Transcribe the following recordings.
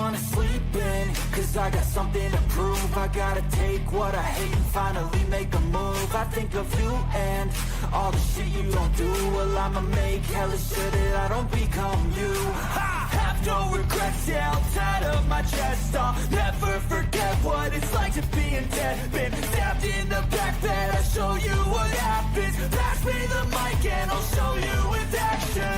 wanna sleep in, cause I got something to prove. I gotta take what I hate and finally make a move. I think of you and all the shit you don't do. Well, I'ma make hella sure that I don't become you. I have no regrets, yeah, I'll tie up my chest. I'll never forget what it's like to be in debt. Been stabbed in the back bed, I'll show you what happens. Pass me the mic and I'll show you with action.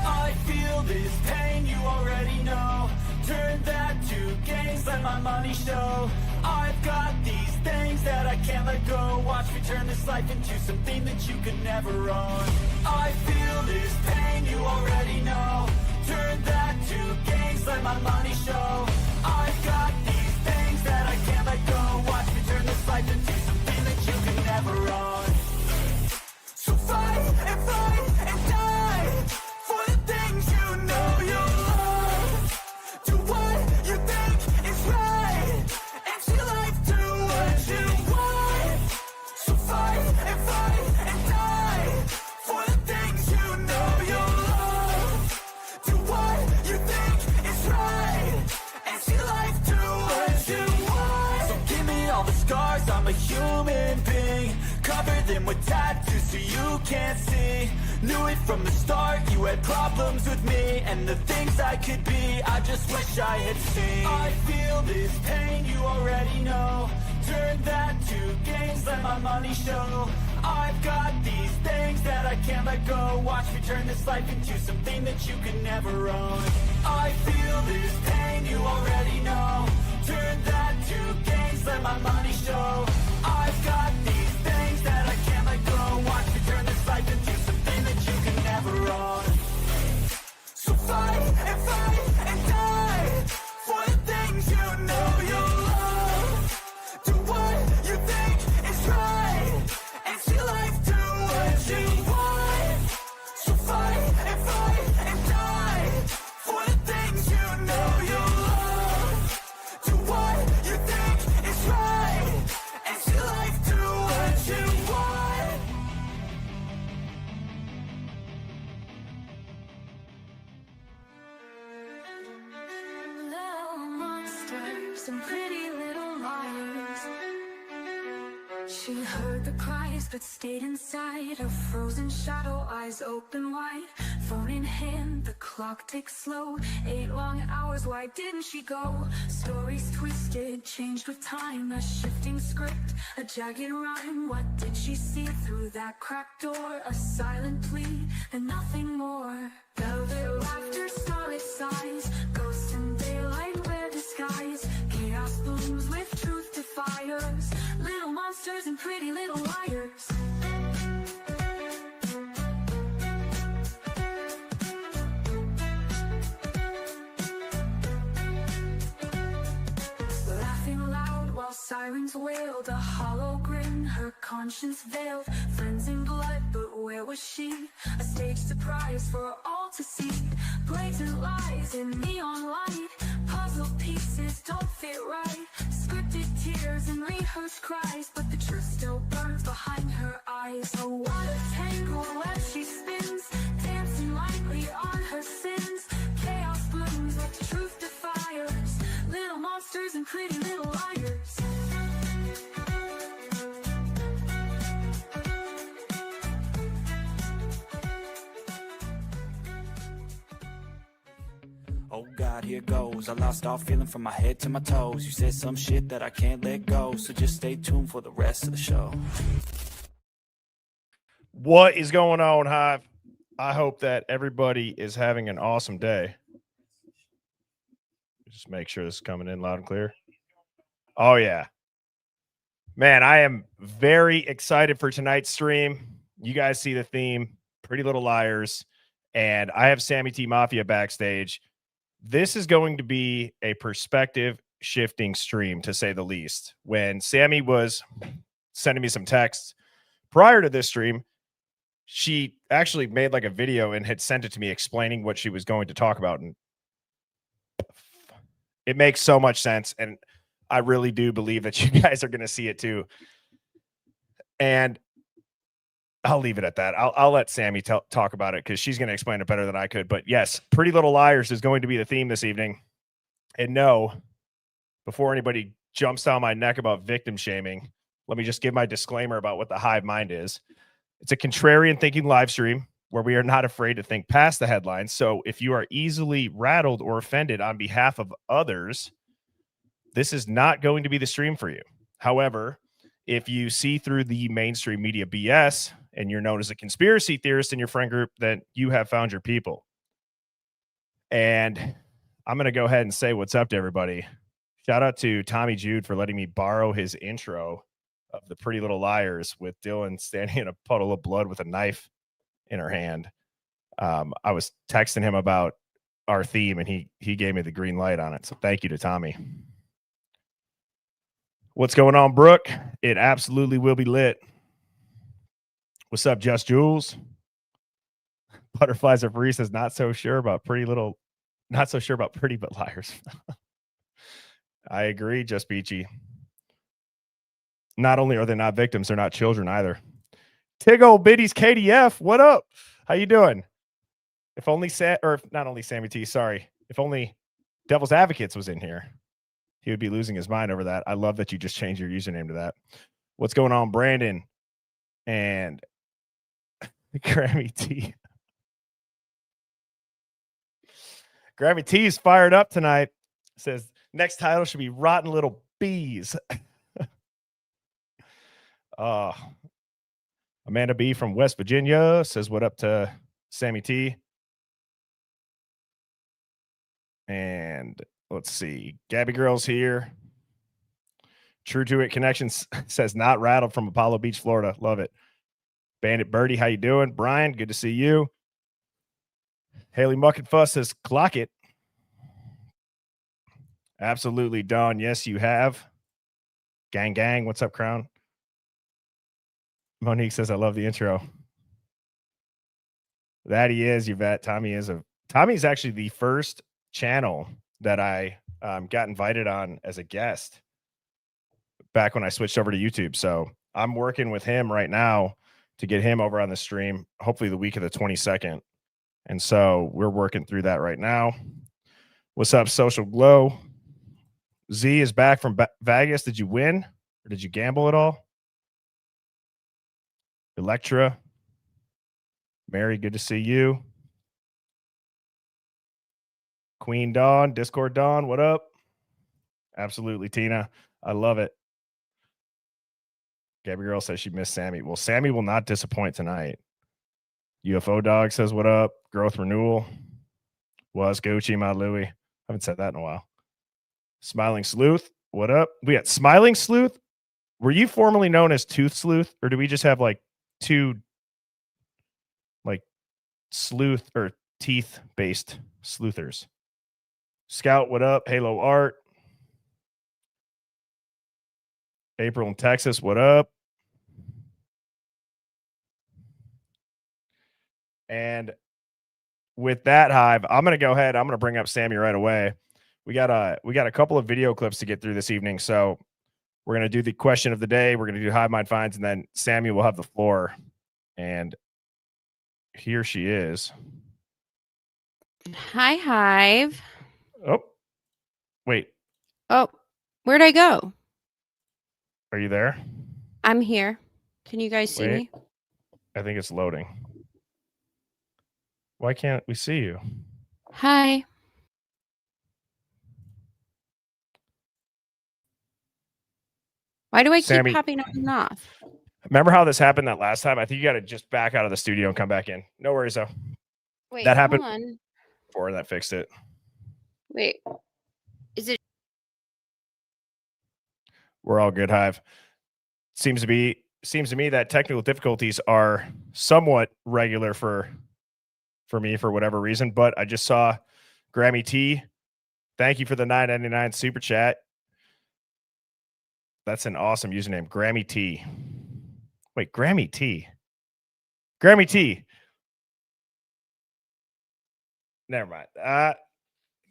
I feel this pain, you already know. Turn that to gains, let my money show. I've got these things that I can't let go. Watch me turn this life into something that you could never own. I feel this pain, you already know. Turn that to gains, let my money show. I've got these things that I can't let go. Watch me turn this life into something that you could never own. So fight and die for the things you know you love. Do what you think is right and see life do what you want. So fight and die for the things you know you love. Do what you think is right and see life do what you want. So give me all the scars, I'm a human being. Cover them with tattoos so you can't see. Knew it from the start, you had problems with me and the things I could be, I just wish I had seen. I feel this pain, you already know. Turn that to gains, let my money show. I've got these things that I can't let go. Watch me turn this life into something that you could never own. I feel this pain, you already know. Turn that to gains, let my money show. I've got these things that I can't let go. Watch me turn this life into something that you can never own. So fight and die for the things you know you love. Do what you think is right and see life do what you want. So fight and die for the things you know you love. Do what you think is right and see life do what you want. Little monsters and pretty little liars. She heard the cries but stayed inside. Her frozen shadow eyes open wide. Phone in hand, the clock ticks slow. 8 long hours, why didn't she go? Stories twisted, changed with time. A shifting script, a jagged rhyme. What did she see through that cracked door? A silent plea and nothing more. Velvet laughter, starlit sighs. Ghosts in daylight, wear disguise. Chaos blooms with truth defiers. Little monsters and pretty little liars. Laughing loud while sirens wailed. A hollow grin, her conscience veiled. Friends in blood, but where was she? A stage surprise for all to see. Blatant lies in neon light. Puzzle pieces don't fit right. Scripted tears and rehearsed cries, but the truth still burns behind her eyes. Oh, what a tangled web she spins, dancing lightly on her sins. Chaos blooms with truth defiers. Little monsters and pretty little liars. Oh God, here goes. I lost all feeling from my head to my toes. You said some shit that I can't let go, so just stay tuned for the rest of the show. What is going on, Hive? I hope that everybody is having an awesome day. Just make sure this is coming in loud and clear. Oh, yeah. Man, I am very excited for tonight's stream. You guys see the theme, Pretty Little Liars, and I have Sammy T Mafia backstage. This is going to be a perspective shifting stream, to say the least. When Sammy was sending me some texts prior to this stream, she actually made like a video and had sent it to me explaining what she was going to talk about. And it makes so much sense. And I really do believe that you guys are going to see it too. And I'll leave it at that. I'll let Sammy talk about it because she's going to explain it better than I could. But yes, Pretty Little Liars is going to be the theme this evening. And no, before anybody jumps down my neck about victim shaming, let me just give my disclaimer about what the Hive Mind is. It's a contrarian thinking live stream where we are not afraid to think past the headlines. So if you are easily rattled or offended on behalf of others, this is not going to be the stream for you. However, if you see through the mainstream media BS and you're known as a conspiracy theorist in your friend group, then you have found your people. And I'm going to go ahead and say what's up to everybody. Shout out to Tommy Jude for letting me borrow his intro of the Pretty Little Liars with Dylan standing in a puddle of blood with a knife in her hand. I was texting him about our theme and he gave me the green light on it. So thank you to Tommy. What's going on, Brooke? It absolutely will be lit. What's up, Just Jules? Butterflies are free says not so sure about pretty but liars. I agree, Just Beachy. Not only are they not victims, they're not children either. Tig old biddies KDF, what up? How you doing? If only not only Sammy T, sorry. If only Devil's Advocates was in here, he would be losing his mind over that. I love that you just changed your username to that. What's going on, Brandon and Grammy T? Grammy T is fired up tonight. Says next title should be Rotten Little Bees. Amanda B from West Virginia says what up to Sammy T. And let's see. Gabby Girl's here. True to It Connections says not rattled from Apollo Beach, Florida. Love it. Bandit Birdie, how you doing? Brian, good to see you. Haley Muck and Fuss says clock it. Absolutely, Dawn. Yes, you have. Gang, gang. What's up, Crown? Monique says, I love the intro. That he is, Yvette. Tommy's actually the first channel that I got invited on as a guest back when I switched over to YouTube. So I'm working with him right now to get him over on the stream, hopefully the week of the 22nd. And so we're working through that right now. What's up, Social Glow? Z is back from Vegas. Did you win or did you gamble at all? Electra. Mary, good to see you. Queen Dawn, Discord Dawn, what up? Absolutely, Tina. I love it. Gabby Girl says she missed Sammy. Well, Sammy will not disappoint tonight. UFO Dog says what up? Growth Renewal. Was Gucci, my Louie. Haven't said that in a while. Smiling Sleuth, what up? We got Smiling Sleuth. Were you formerly known as Tooth Sleuth, or do we just have like two like sleuth or teeth-based sleuthers? Scout, what up? Halo Art. April in Texas, what up? And with that, Hive, I'm going to go ahead. I'm going to bring up Sammy right away. We got a couple of video clips to get through this evening, so we're going to do the question of the day. We're going to do Hive Mind Finds, and then Sammy will have the floor. And here she is. Hi, Hive. Oh, wait. Oh, where'd I go? Are you there? I'm here. Can you guys see me? I think it's loading. Why can't we see you? Hi. Why do I Sammy, keep popping on and off? Remember how this happened that last time? I think you got to just back out of the studio and come back in. No worries, though. Wait, that happened hold on. before, that fixed it. Wait. Is it? We're all good, Hive. Seems to me that technical difficulties are somewhat regular for me for whatever reason, but I just saw Grammy T. Thank you for the $9.99 super chat. That's an awesome username, Grammy T. Wait, Grammy T. Grammy T. Never mind.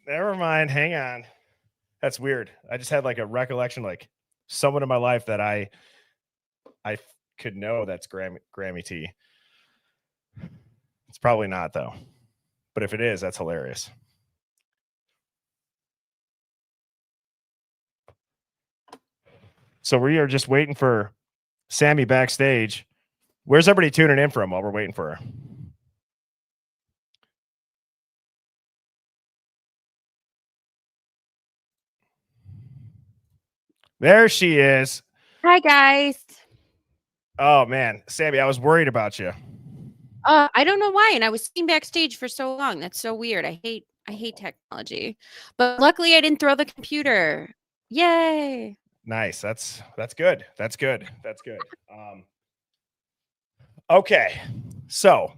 Never mind. Hang on. That's weird. I just had like a recollection, like someone in my life that I could know that's Grammy T. It's probably not though. But if it is, that's hilarious. So we are just waiting for Sammy backstage. Where's everybody tuning in from while we're waiting for her? There she is. Hi, guys. Oh man, Sammy, I was worried about you. I don't know why, and I was sitting backstage for so long. That's so weird. I hate technology, but luckily I didn't throw the computer. Yay! Nice. That's good. That's good. That's good. Okay, so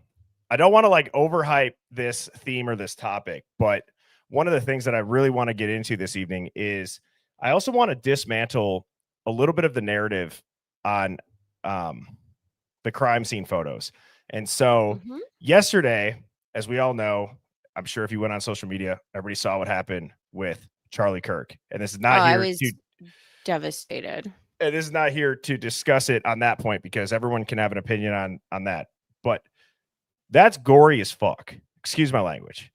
I don't want to like overhype this theme or this topic, but one of the things that I really want to get into this evening is I also want to dismantle a little bit of the narrative on the crime scene photos. And so yesterday, as we all know, I'm sure if you went on social media, everybody saw what happened with Charlie Kirk. And this is not I here was to devastated. it is not here to discuss it on that point because everyone can have an opinion on that. But that's gory as fuck. Excuse my language.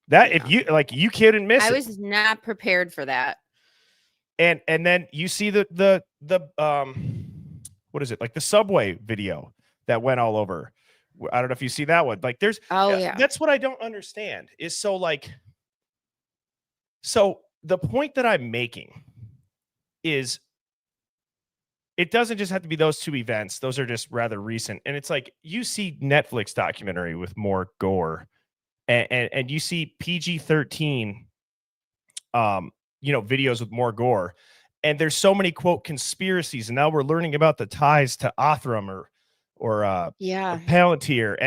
That if you like, you couldn't miss it. I was not prepared for that. And then you see the what is it, like the subway video that went all over. I don't know if you see that one. Like there's that's what I don't understand is so the point that I'm making is it doesn't just have to be those two events. Those are just rather recent. And it's like you see Netflix documentary with more gore and you see PG-13 videos with more gore. And there's so many quote conspiracies. And now we're learning about the ties to Othram or Palantir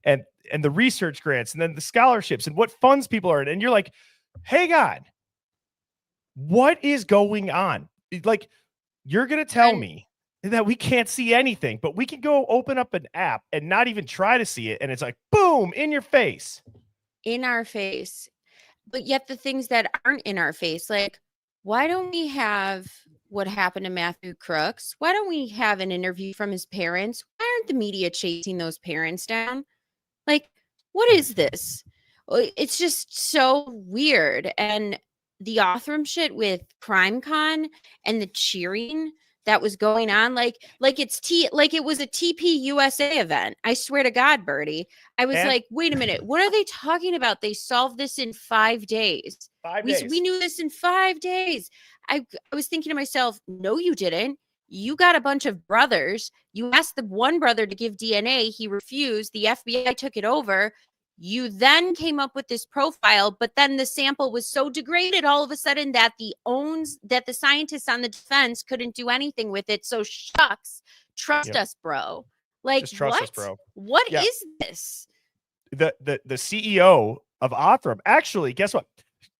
and the research grants and then the scholarships and what funds people are in. And you're like, hey God, what is going on? Like, you're going to tell me that we can't see anything, but we can go open up an app and not even try to see it. And it's like, boom, in your face. In our face. But yet the things that aren't in our face, like, why don't we have what happened to Matthew Crooks? Why don't we have an interview from his parents? Why aren't the media chasing those parents down? Like, what is this? It's just so weird. And the Othram shit with CrimeCon and the cheering that was going on, like it was a TP USA event. I swear to God, Birdie. I was like, wait a minute, what are they talking about? They solved this in 5 days. 5 days. We knew this in 5 days. I was thinking to myself, no, you didn't. You got a bunch of brothers. You asked the one brother to give DNA. He refused. The FBI took it over. You then came up with this profile, but then the sample was so degraded all of a sudden that the scientists on the defense couldn't do anything with it. So shucks, trust us, bro. Like, just trust us, bro. What is this? The CEO of Othram, actually, guess what?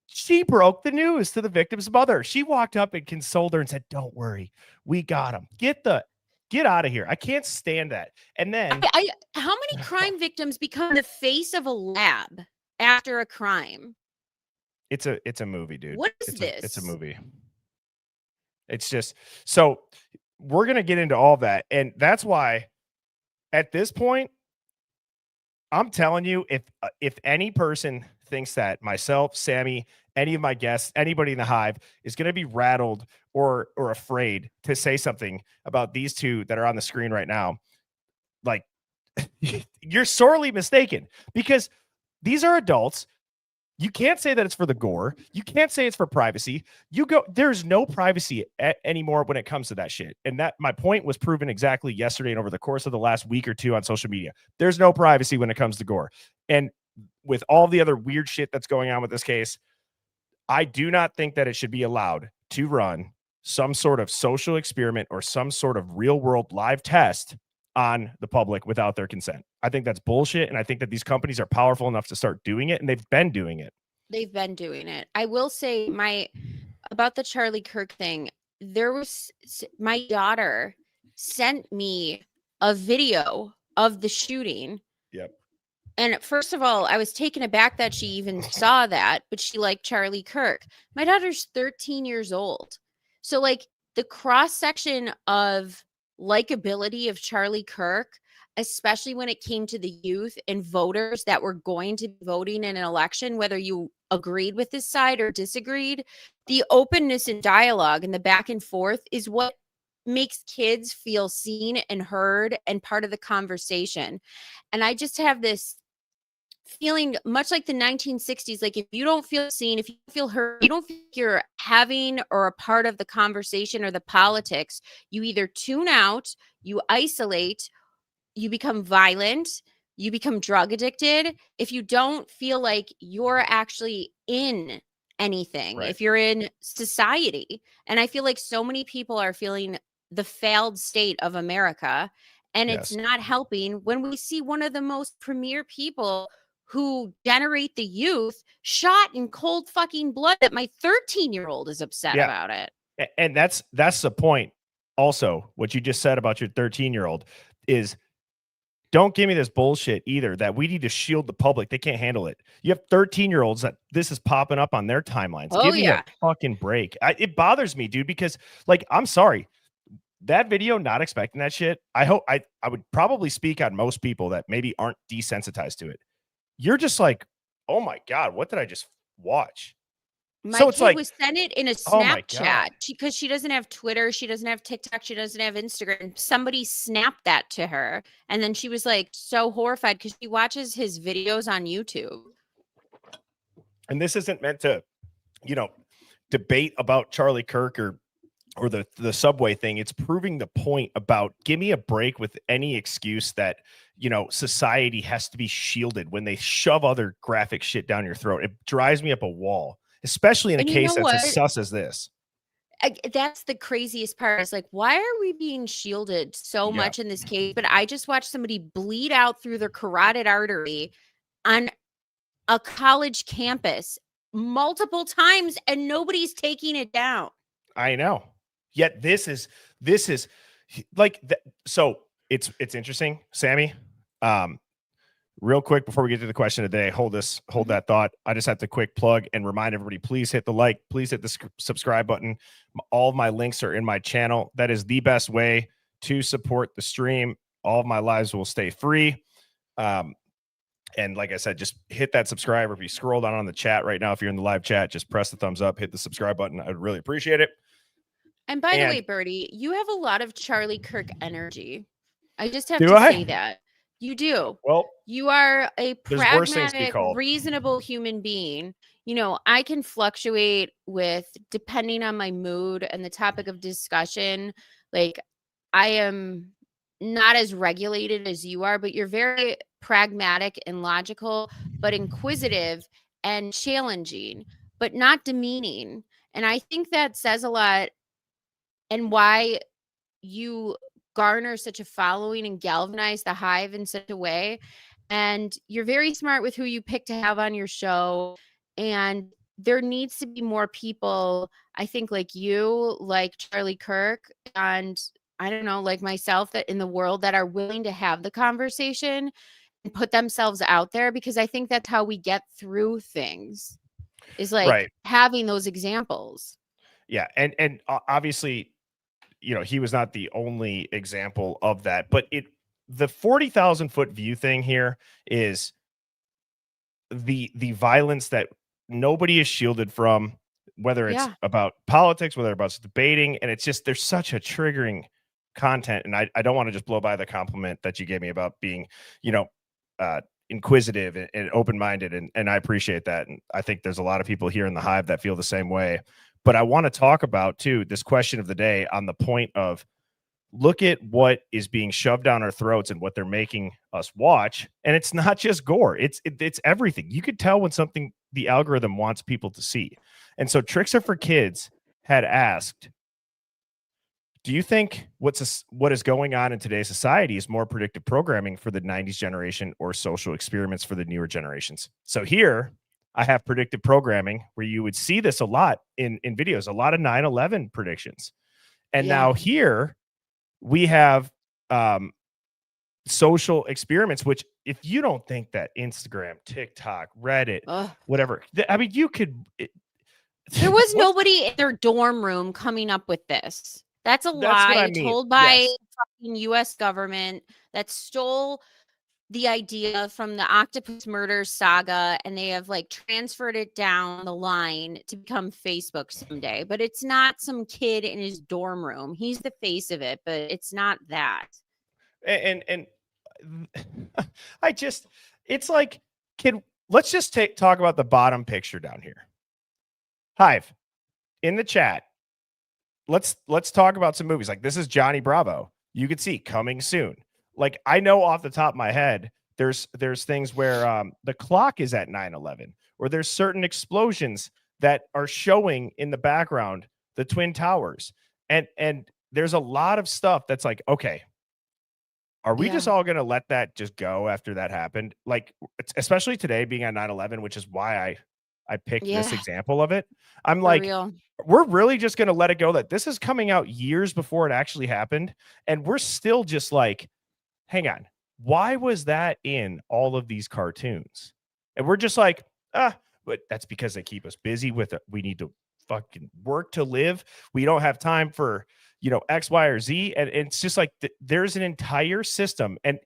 She broke the news to the victim's mother. She walked up and consoled her and said, "Don't worry, we got him. Get out of here. I can't stand that." And then how many crime victims become the face of a lab after a crime? It's a movie, dude. What is this? It's a movie. It's just, so we're going to get into all that. And that's why at this point, I'm telling you, if any person thinks that myself, Sammy, any of my guests, anybody in the Hive is going to be rattled or afraid to say something about these two that are on the screen right now, like, you're sorely mistaken, because these are adults. You can't say that it's for the gore. You can't say it's for privacy. There's no privacy anymore when it comes to that shit. And that my point was proven exactly yesterday and over the course of the last week or two on social media. There's no privacy when it comes to gore. And with all the other weird shit that's going on with this case, I do not think that it should be allowed to run some sort of social experiment or some sort of real world live test on the public without their consent. I think that's bullshit. And I think that these companies are powerful enough to start doing it. And they've been doing it. I will say about the Charlie Kirk thing. My daughter sent me a video of the shooting. Yep. And first of all, I was taken aback that she even saw that, but she liked Charlie Kirk. My daughter's 13 years old. So like the cross section of likability of Charlie Kirk, especially when it came to the youth and voters that were going to be voting in an election, whether you agreed with this side or disagreed, the openness and dialogue and the back and forth is what makes kids feel seen and heard and part of the conversation. And I just have this feeling much like the 1960s, like if you don't feel seen, if you feel heard, you don't feel like you're having or a part of the conversation or the politics, you either tune out, you isolate, you become violent, you become drug addicted. If you don't feel like you're actually in anything, Right. if you're in society. And I feel like so many people are feeling the failed state of America. And it's Yes. not helping when we see one of the most premier people who generate the youth shot in cold fucking blood that my 13-year-old is upset Yeah. about it. And that's the point. Also, what you just said about your 13-year-old is, don't give me this bullshit either that we need to shield the public. They can't handle it. You have 13-year-olds that this is popping up on their timelines. Oh, Give me yeah. a fucking break. It bothers me, dude, because like, I'm sorry. That video, not expecting that shit. I hope I would probably speak on most people that maybe aren't desensitized to it. You're just like, oh my God, what did I just watch? My So it's kid like, was sent it in a oh my God. Snapchat because she doesn't have Twitter, she doesn't have TikTok, she doesn't have Instagram. Somebody snapped that to her, and then she was like so horrified because she watches his videos on YouTube. And this isn't meant to, debate about Charlie Kirk or the subway thing. It's proving the point about give me a break with any excuse that, society has to be shielded when they shove other graphic shit down your throat. It drives me up a wall, especially in a And you case know that's as what? sus as this. That's the craziest part. Is like, why are we being shielded so Yeah. much in this case? But I just watched somebody bleed out through their carotid artery on a college campus multiple times, and nobody's taking it down. I know. Yet this is like so it's interesting, Sammy. Real quick before we get to the question of the day, hold that thought. I just have to quick plug and remind everybody, please hit the like, please hit the subscribe button. All of my links are in my channel. That is the best way to support the stream. All of my lives will stay free. And like I said, just hit that subscribe. If you scroll down on the chat right now, if you're in the live chat, just press the thumbs up, hit the subscribe button. I'd really appreciate it. And by the way, Birdie, you have a lot of Charlie Kirk energy. I just have to say that. You do. Well, you are a pragmatic, called reasonable human being. I can fluctuate with depending on my mood and the topic of discussion. Like, I am not as regulated as you are, but you're very pragmatic and logical, but inquisitive and challenging, but not demeaning. And I think that says a lot, and why you garner such a following and galvanize the Hive in such a way. And you're very smart with who you pick to have on your show. And there needs to be more people, I think, like you, like Charlie Kirk, and I don't know, like myself, that in the world that are willing to have the conversation and put themselves out there, because I think that's how we get through things, is like having those examples. Yeah. And obviously, he was not the only example of that, but the 40,000 foot view thing here is the violence that nobody is shielded from, whether it's about politics, whether it's debating. And it's just, there's such a triggering content. And I don't want to just blow by the compliment that you gave me about being, inquisitive and open-minded. And I appreciate that. And I think there's a lot of people here in the Hive that feel the same way. But I want to talk about, too, this question of the day on the point of look at what is being shoved down our throats and what they're making us watch. And it's not just gore. It's everything. You could tell when something the algorithm wants people to see. And so Tricks Are for Kids had asked, do you think what is going on in today's society is more predictive programming for the 90s generation or social experiments for the newer generations? So here I have predictive programming where you would see this a lot in videos, a lot of 9/11 predictions. And now here we have social experiments, which if you don't think that Instagram, TikTok, Reddit, whatever, I mean, you could. There was nobody in their dorm room coming up with this. That's a lie told by fucking U.S. government that stole the idea from the octopus murder saga, and they have like transferred it down the line to become Facebook someday. But it's not some kid in his dorm room. He's the face of it, but it's not that. And I just, it's like, let's just talk about the bottom picture down here. Hive, in the chat, let's talk about some movies. Like, this is Johnny Bravo. You could see coming soon. Like, I know off the top of my head, there's things where the clock is at 9/11, or there's certain explosions that are showing in the background the Twin Towers. And there's a lot of stuff that's like, okay, are we just all going to let that just go after that happened? Like, especially today being on 9/11, which is why I picked this example of it. I'm like, real. We're really just going to let it go that this is coming out years before it actually happened. And we're still just like, hang on, why was that in all of these cartoons? And we're just like, but that's because they keep us busy with it. We need to fucking work to live. We don't have time for, X, Y, or Z. And it's just like, there's an entire system. And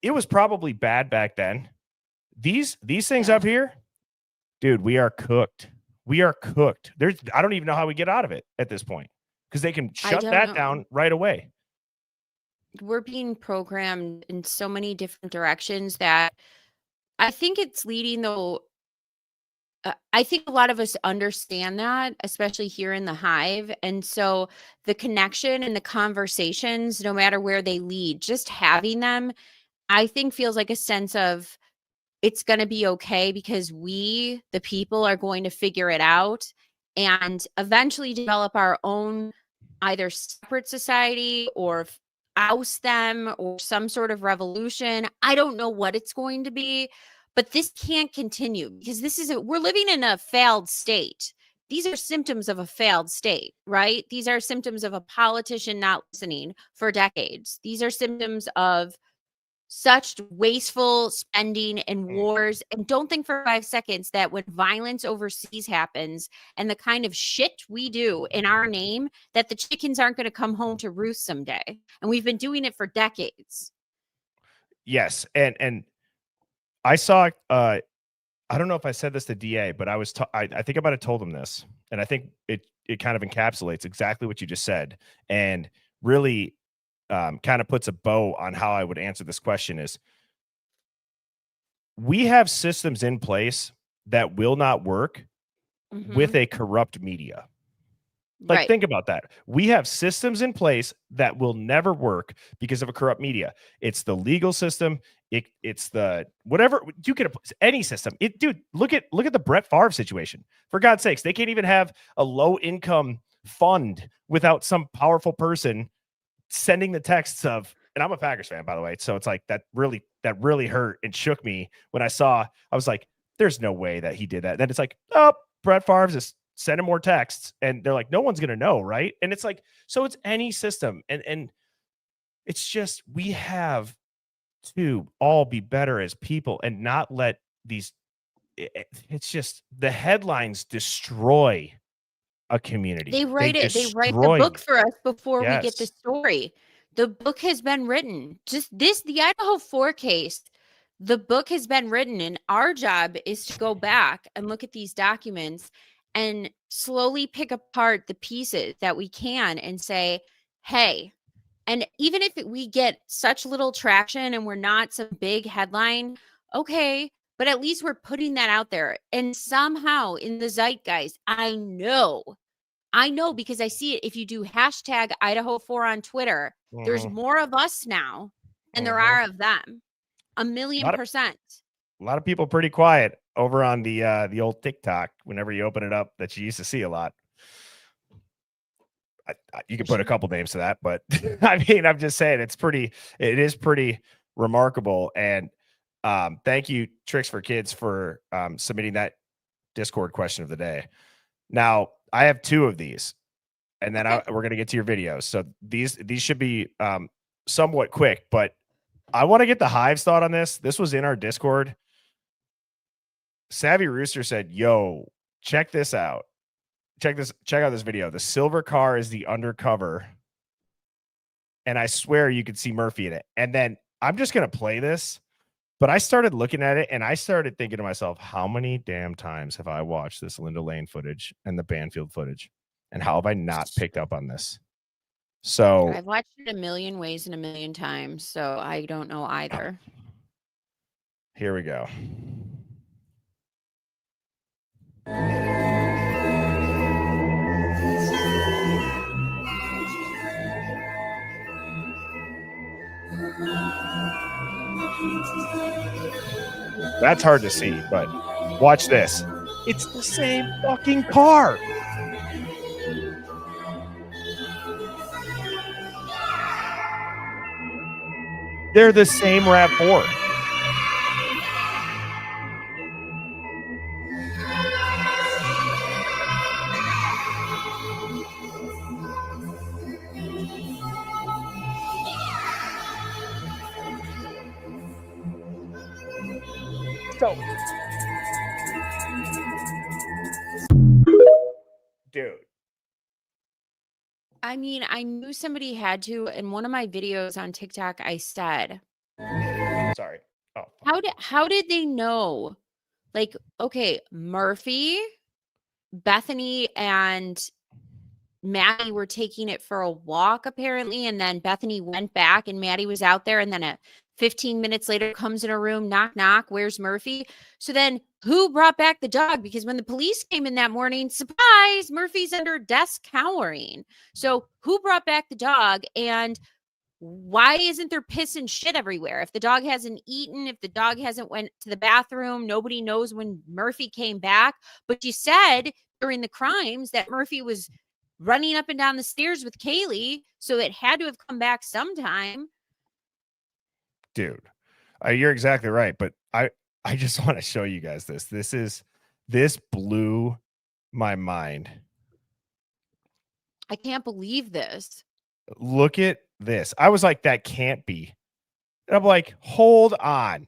it was probably bad back then. These things up here, dude, we are cooked. We are cooked. I don't even know how we get out of it at this point, because they can shut that down right away. We're being programmed in so many different directions that I think it's leading, though. I think a lot of us understand that, especially here in the Hive. And so the connection and the conversations, no matter where they lead, just having them, I think feels like a sense of it's going to be okay, because we, the people, are going to figure it out and eventually develop our own either separate society or oust them or some sort of revolution. I don't know what it's going to be, but this can't continue, because we're living in a failed state. These are symptoms of a failed state, right? These are symptoms of a politician not listening for decades. These are symptoms of such wasteful spending and wars. And don't think for 5 seconds that when violence overseas happens and the kind of shit we do in our name, that the chickens aren't going to come home to roost someday. And we've been doing it for decades. Yes. And I saw, I don't know if I said this to DA, but I think I might have told him this. And I think it kind of encapsulates exactly what you just said. And really, kind of puts a bow on how I would answer this question. Is we have systems in place that will not work with a corrupt media. Like, think about that. We have systems in place that will never work because of a corrupt media. It's the legal system. It's the whatever you can, any system. Dude, look at the Brett Favre situation. For God's sakes, they can't even have a low income fund without some powerful person sending the texts of, and I'm a Packers fan, by the way. So it's like that really hurt and shook me when I was like, there's no way that he did that. Then it's like, oh, Brett Favre's just sending more texts, and they're like, no one's going to know. Right. And it's like, so it's any system. And it's just, we have to all be better as people and not let these, it's just the headlines destroy a community. They write the book for us before we get the story. The book has been written. The Idaho 4 case, the book has been written, and our job is to go back and look at these documents and slowly pick apart the pieces that we can and say, hey, and even if we get such little traction and we're not some big headline, okay, but at least we're putting that out there. And somehow in the zeitgeist, I know because I see it. If you do hashtag Idaho 4 on Twitter, there's more of us now than there are of them. 1,000,000%. A lot of people pretty quiet over on the old TikTok. Whenever you open it up, that you used to see a lot. You can put a couple names to that, but I mean, I'm just saying it is pretty remarkable. And thank you, Tricks for Kids, for submitting that Discord question of the day. Now, I have 2 of these, and then we're going to get to your videos. So these should be somewhat quick, but I want to get the Hive's thought on this. This was in our Discord. Savvy Rooster said, yo, check this out. Check out this video. The silver car is the undercover. And I swear you could see Murphy in it. And then I'm just going to play this But I started looking at it and I started thinking to myself, how many damn times have I watched this Linda Lane footage and the Banfield footage? And how have I not picked up on this? So I've watched it a million ways and a million times, so I don't know either. here we go. That's hard to see, but watch this. It's the same fucking car. They're the same RAV4. So, dude. I mean, I knew somebody had to. In one of my videos on TikTok, I said, Sorry. Oh, how did they know? Like, okay, Murphy, Bethany, and Maddie were taking it for a walk apparently, and then Bethany went back and Maddie was out there, and then 15 minutes later comes in a room, knock, knock, where's Murphy? So then who brought back the dog? Because when the police came in that morning, surprise, Murphy's under a desk cowering. So who brought back the dog? And why isn't there piss and shit everywhere? If the dog hasn't eaten, if the dog hasn't went to the bathroom, nobody knows when Murphy came back. But you said during the crimes that Murphy was running up and down the stairs with Kaylee, so it had to have come back sometime. Dude, you're exactly right. But I just want to show you guys this. This blew my mind. I can't believe this. Look at this. I was like, that can't be. And I'm like, hold on.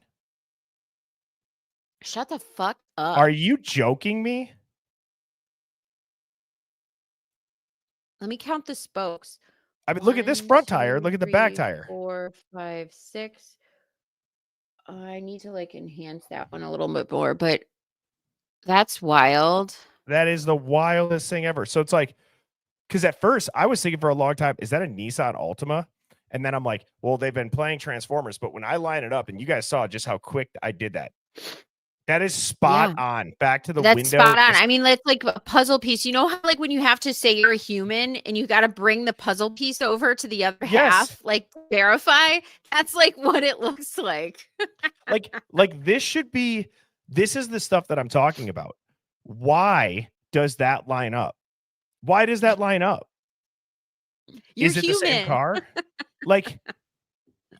Shut the fuck up. Are you joking me? Let me count the spokes. I mean, look at this front tire. Look at the back tire. 4, 5, 6. I need to like enhance that one a little bit more, but that's wild. That is the wildest thing ever. So it's like, because at first I was thinking for a long time, is that a Nissan Altima? And then I'm like, well, they've been playing Transformers, but when I line it up, and you guys saw just how quick I did that. That is spot on. Back to the window. That's spot on. I mean, it's like a puzzle piece. You know how like when you have to say you're a human and you got to bring the puzzle piece over to the other half, like verify? That's like what it looks like. like this is the stuff that I'm talking about. Why does that line up? Why does that line up? You're is it human. the same car? Like,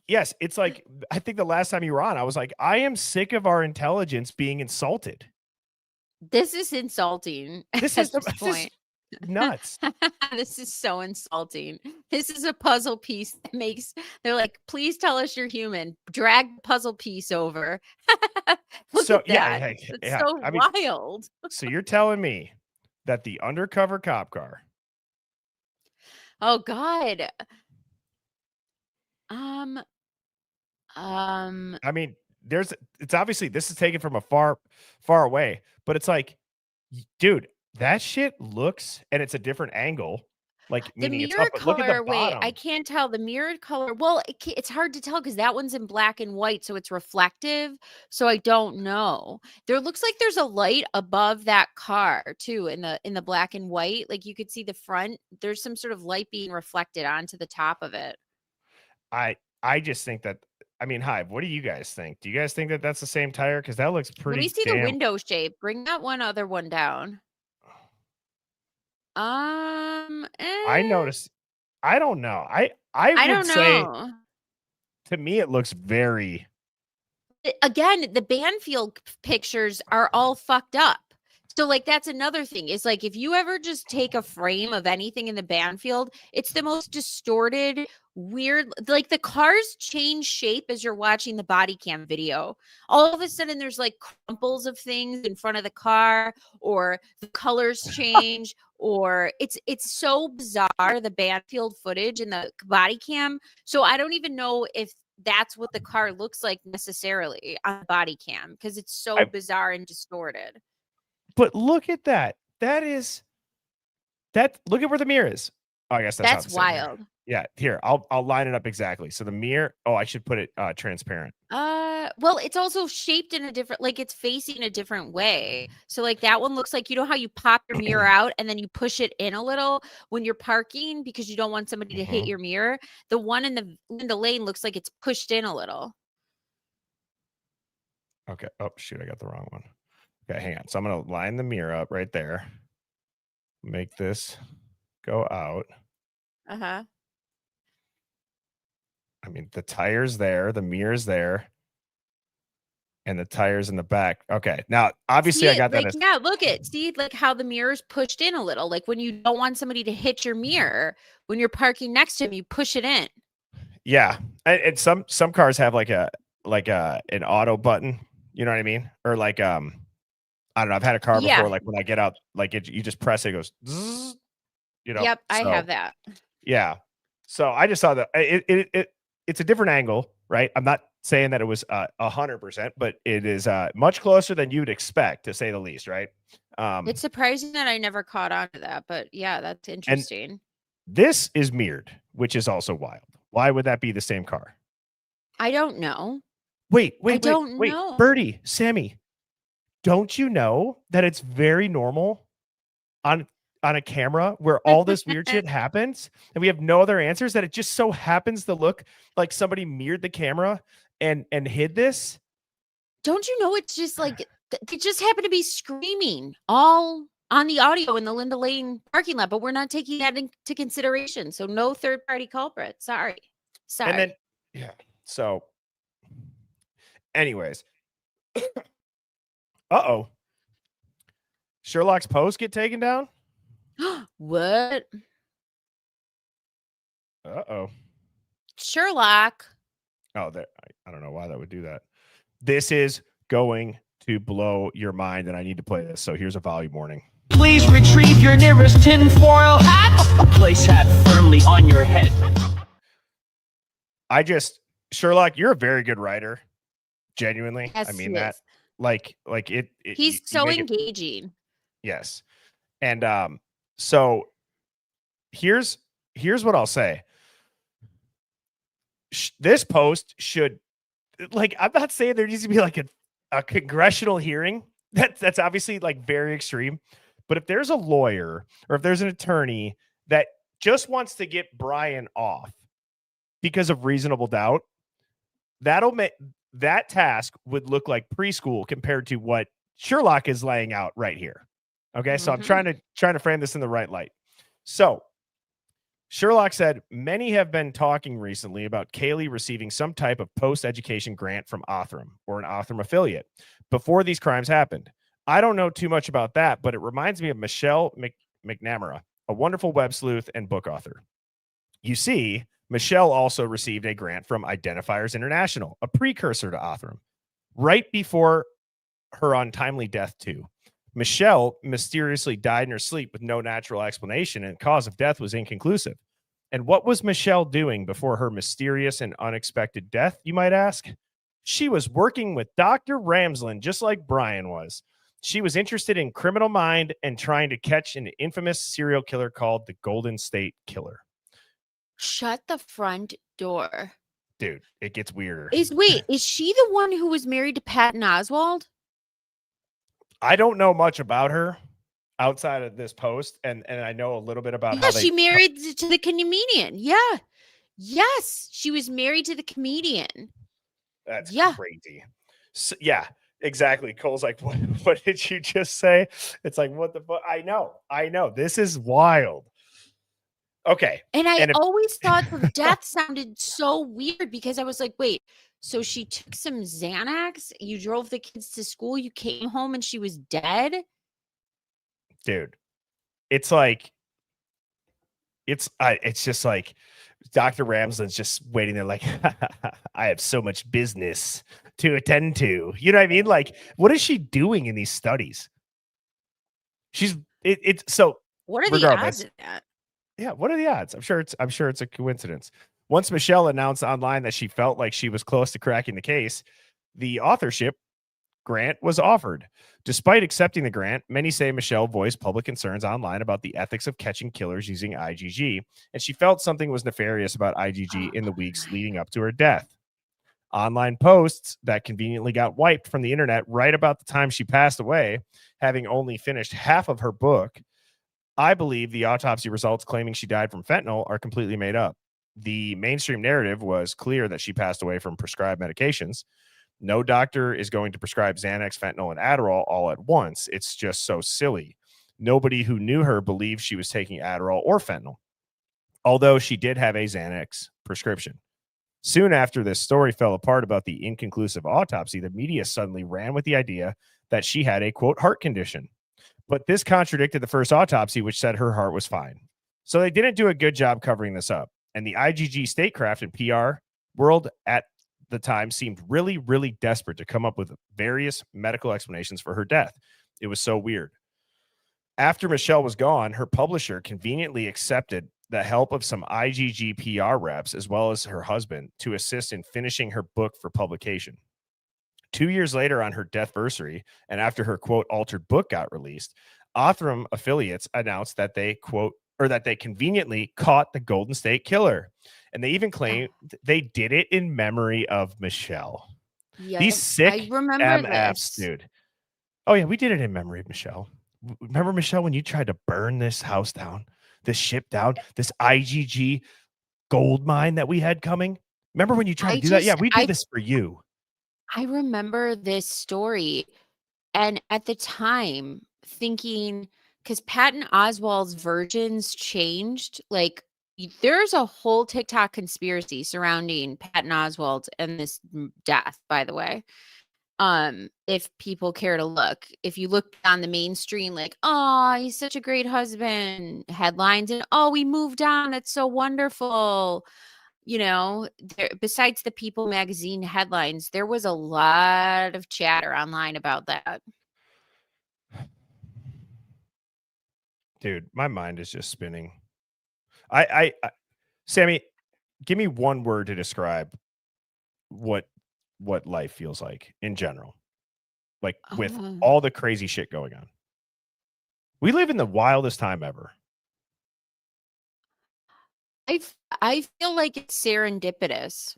yes, it's like, I think the last time you were on, I was like, I am sick of our intelligence being insulted. This is insulting. This is nuts. This is so insulting. This is a puzzle piece that makes, they're like, please tell us you're human. Drag the puzzle piece over. Look So at that. It's so wild. So you're telling me that the undercover cop car. Oh God. I mean, it's obviously this is taken from a far away, but it's like, dude, that shit looks, and it's a different angle. Like, meaning it's up, but look at the bottom. I can't tell the mirrored color. Well, it's hard to tell because that one's in black and white, so it's reflective. So I don't know. There looks like there's a light above that car too, in the black and white. Like you could see the front. There's some sort of light being reflected onto the top of it. I just think that. I mean, Hive, what do you guys think? Do you guys think that that's the same tire? Because that looks pretty. Let me see the window shape. Bring that other one down. I noticed. I don't know. I would say to me it looks very. Again, the Banfield pictures are all fucked up. So like that's another thing. Is like if you ever just take a frame of anything in the Banfield, it's the most distorted, weird, like the cars change shape as you're watching the body cam video. All of a sudden there's like crumples of things in front of the car, or the colors change, or it's so bizarre, the Banfield footage and the body cam. So I don't even know if that's what the car looks like necessarily on body cam because it's so bizarre and distorted. But look at that. Look at where the mirror is. Oh, I guess that's wild. Yeah, here. I'll line it up exactly. So the mirror, I should put it transparent. Well, it's also shaped in a different, like it's facing a different way. So like that one looks like, you know how you pop your mirror out and then you push it in a little when you're parking because you don't want somebody to hit your mirror. The one in the lane looks like it's pushed in a little. Okay. Oh shoot, I got the wrong one. Okay, hang on. So I'm gonna line the mirror up right there. Make this go out. Uh-huh. I mean, the tire's there, the mirror's there, and the tire's in the back. Okay. Now, obviously, I got that. Yeah, look at see like how the mirror's pushed in a little. Like when you don't want somebody to hit your mirror when you're parking next to him, you push it in. Yeah, and some cars have like an auto button. You know what I mean? Or like I don't know. I've had a car before. Like when I get out, like you just press it, it goes. Zzz, you know. Yep, I have that. Yeah. So I just saw that it's a different angle, right? I'm not saying that it was 100%, but it is much closer than you'd expect, to say the least, right? It's surprising that I never caught on to that, but yeah, that's interesting. This is mirrored, which is also wild. Why would that be the same car? I don't know. Wait, don't know. Birdie, Sammy, don't you know that it's very normal on a camera where all this weird shit happens and we have no other answers, that it just so happens to look like somebody mirrored the camera and hid this? Don't you know it's just like they just happen to be screaming all on the audio in the Linda Lane parking lot, but we're not taking that into consideration. So no third party culprit. Sorry. And then so anyways. Sherlock's post get taken down? What? Sherlock. Oh, I don't know why that would do that. This is going to blow your mind, and I need to play this. So here's a volume warning. Please retrieve your nearest tinfoil hat. Place hat firmly on your head. Sherlock, you're a very good writer. Genuinely. Yes, I mean that. Like it he's so engaging. Yes. And so here's what I'll say. This post should, like, I'm not saying there needs to be like a congressional hearing. That's obviously like very extreme. But if there's a lawyer or if there's an attorney that just wants to get Brian off because of reasonable doubt, that'll make that task would look like preschool compared to what Sherlock is laying out right here. Okay. So I'm trying to frame this in the right light. So Sherlock said, many have been talking recently about Kaylee receiving some type of post-education grant from Othram or an Othram affiliate before these crimes happened. I don't know too much about that, but it reminds me of Michelle McNamara, a wonderful web sleuth and book author. You see, Michelle also received a grant from Identifiers International, a precursor to Othram, right before her untimely death too. Michelle mysteriously died in her sleep with no natural explanation, and cause of death was inconclusive. And what was Michelle doing before her mysterious and unexpected death, you might ask? She was working with Dr. Ramsland, just like Brian was. She was interested in criminal mind and trying to catch an infamous serial killer called the Golden State Killer. Shut the front door. Dude, it gets weirder. Is she the one who was married to Patton Oswalt? I don't know much about her outside of this post, and I know a little bit about how she married to the comedian. Yeah. Yes, she was married to the comedian. That's crazy. So, yeah, exactly. Cole's like, what did you just say? It's like, what the fuck? I know. This is wild. Okay. And I always thought the death sounded so weird because I was like, wait, so she took some Xanax, you drove the kids to school, you came home and she was dead? Dude, it's like, it's just like Dr. Ramsland's just waiting there like, I have so much business to attend to. You know what I mean? Like, what is she doing in these studies? So what are the odds of that? Yeah, what are the odds? I'm sure it's a coincidence. Once Michelle announced online that she felt like she was close to cracking the case, the authorship grant was offered. Despite accepting the grant, many say Michelle voiced public concerns online about the ethics of catching killers using IgG, and she felt something was nefarious about IgG in the weeks leading up to her death. Online posts that conveniently got wiped from the internet right about the time she passed away, having only finished half of her book. I believe the autopsy results claiming she died from fentanyl are completely made up. The mainstream narrative was clear that she passed away from prescribed medications. No doctor is going to prescribe Xanax, fentanyl, and Adderall all at once. It's just so silly. Nobody who knew her believed she was taking Adderall or fentanyl, although she did have a Xanax prescription. Soon after this story fell apart about the inconclusive autopsy, the media suddenly ran with the idea that she had a, quote, heart condition. But this contradicted the first autopsy, which said her heart was fine. So they didn't do a good job covering this up. And the IgG statecraft and PR world at the time seemed really, really desperate to come up with various medical explanations for her death. It was so weird. After Michelle was gone, her publisher conveniently accepted the help of some IgG PR reps, as well as her husband, to assist in finishing her book for publication. 2 years later, on her deathversary, and after her, quote, altered book got released, Othram affiliates announced that they, quote, or that they conveniently caught the Golden State Killer. And they even claimed they did it in memory of Michelle. Yeah, These sick I remember MFs, this. dude. Oh, yeah, we did it in memory of Michelle. Remember, Michelle, when you tried to burn this house down, this ship down, this IgG gold mine that we had coming? Remember when you tried to do that? Yeah, we did this for you. I remember this story, and at the time thinking, because Patton Oswalt's versions changed, like there's a whole TikTok conspiracy surrounding Patton Oswalt and this death, by the way. If people care to look, if you look on the mainstream, like, oh, he's such a great husband headlines, and oh, we moved on, it's so wonderful. You know, besides the People magazine headlines, there was a lot of chatter online about that. Dude, my mind is just spinning. I Sammy, give me one word to describe what life feels like in general, like with all the crazy shit going on. We live in the wildest time ever. I feel like it's serendipitous.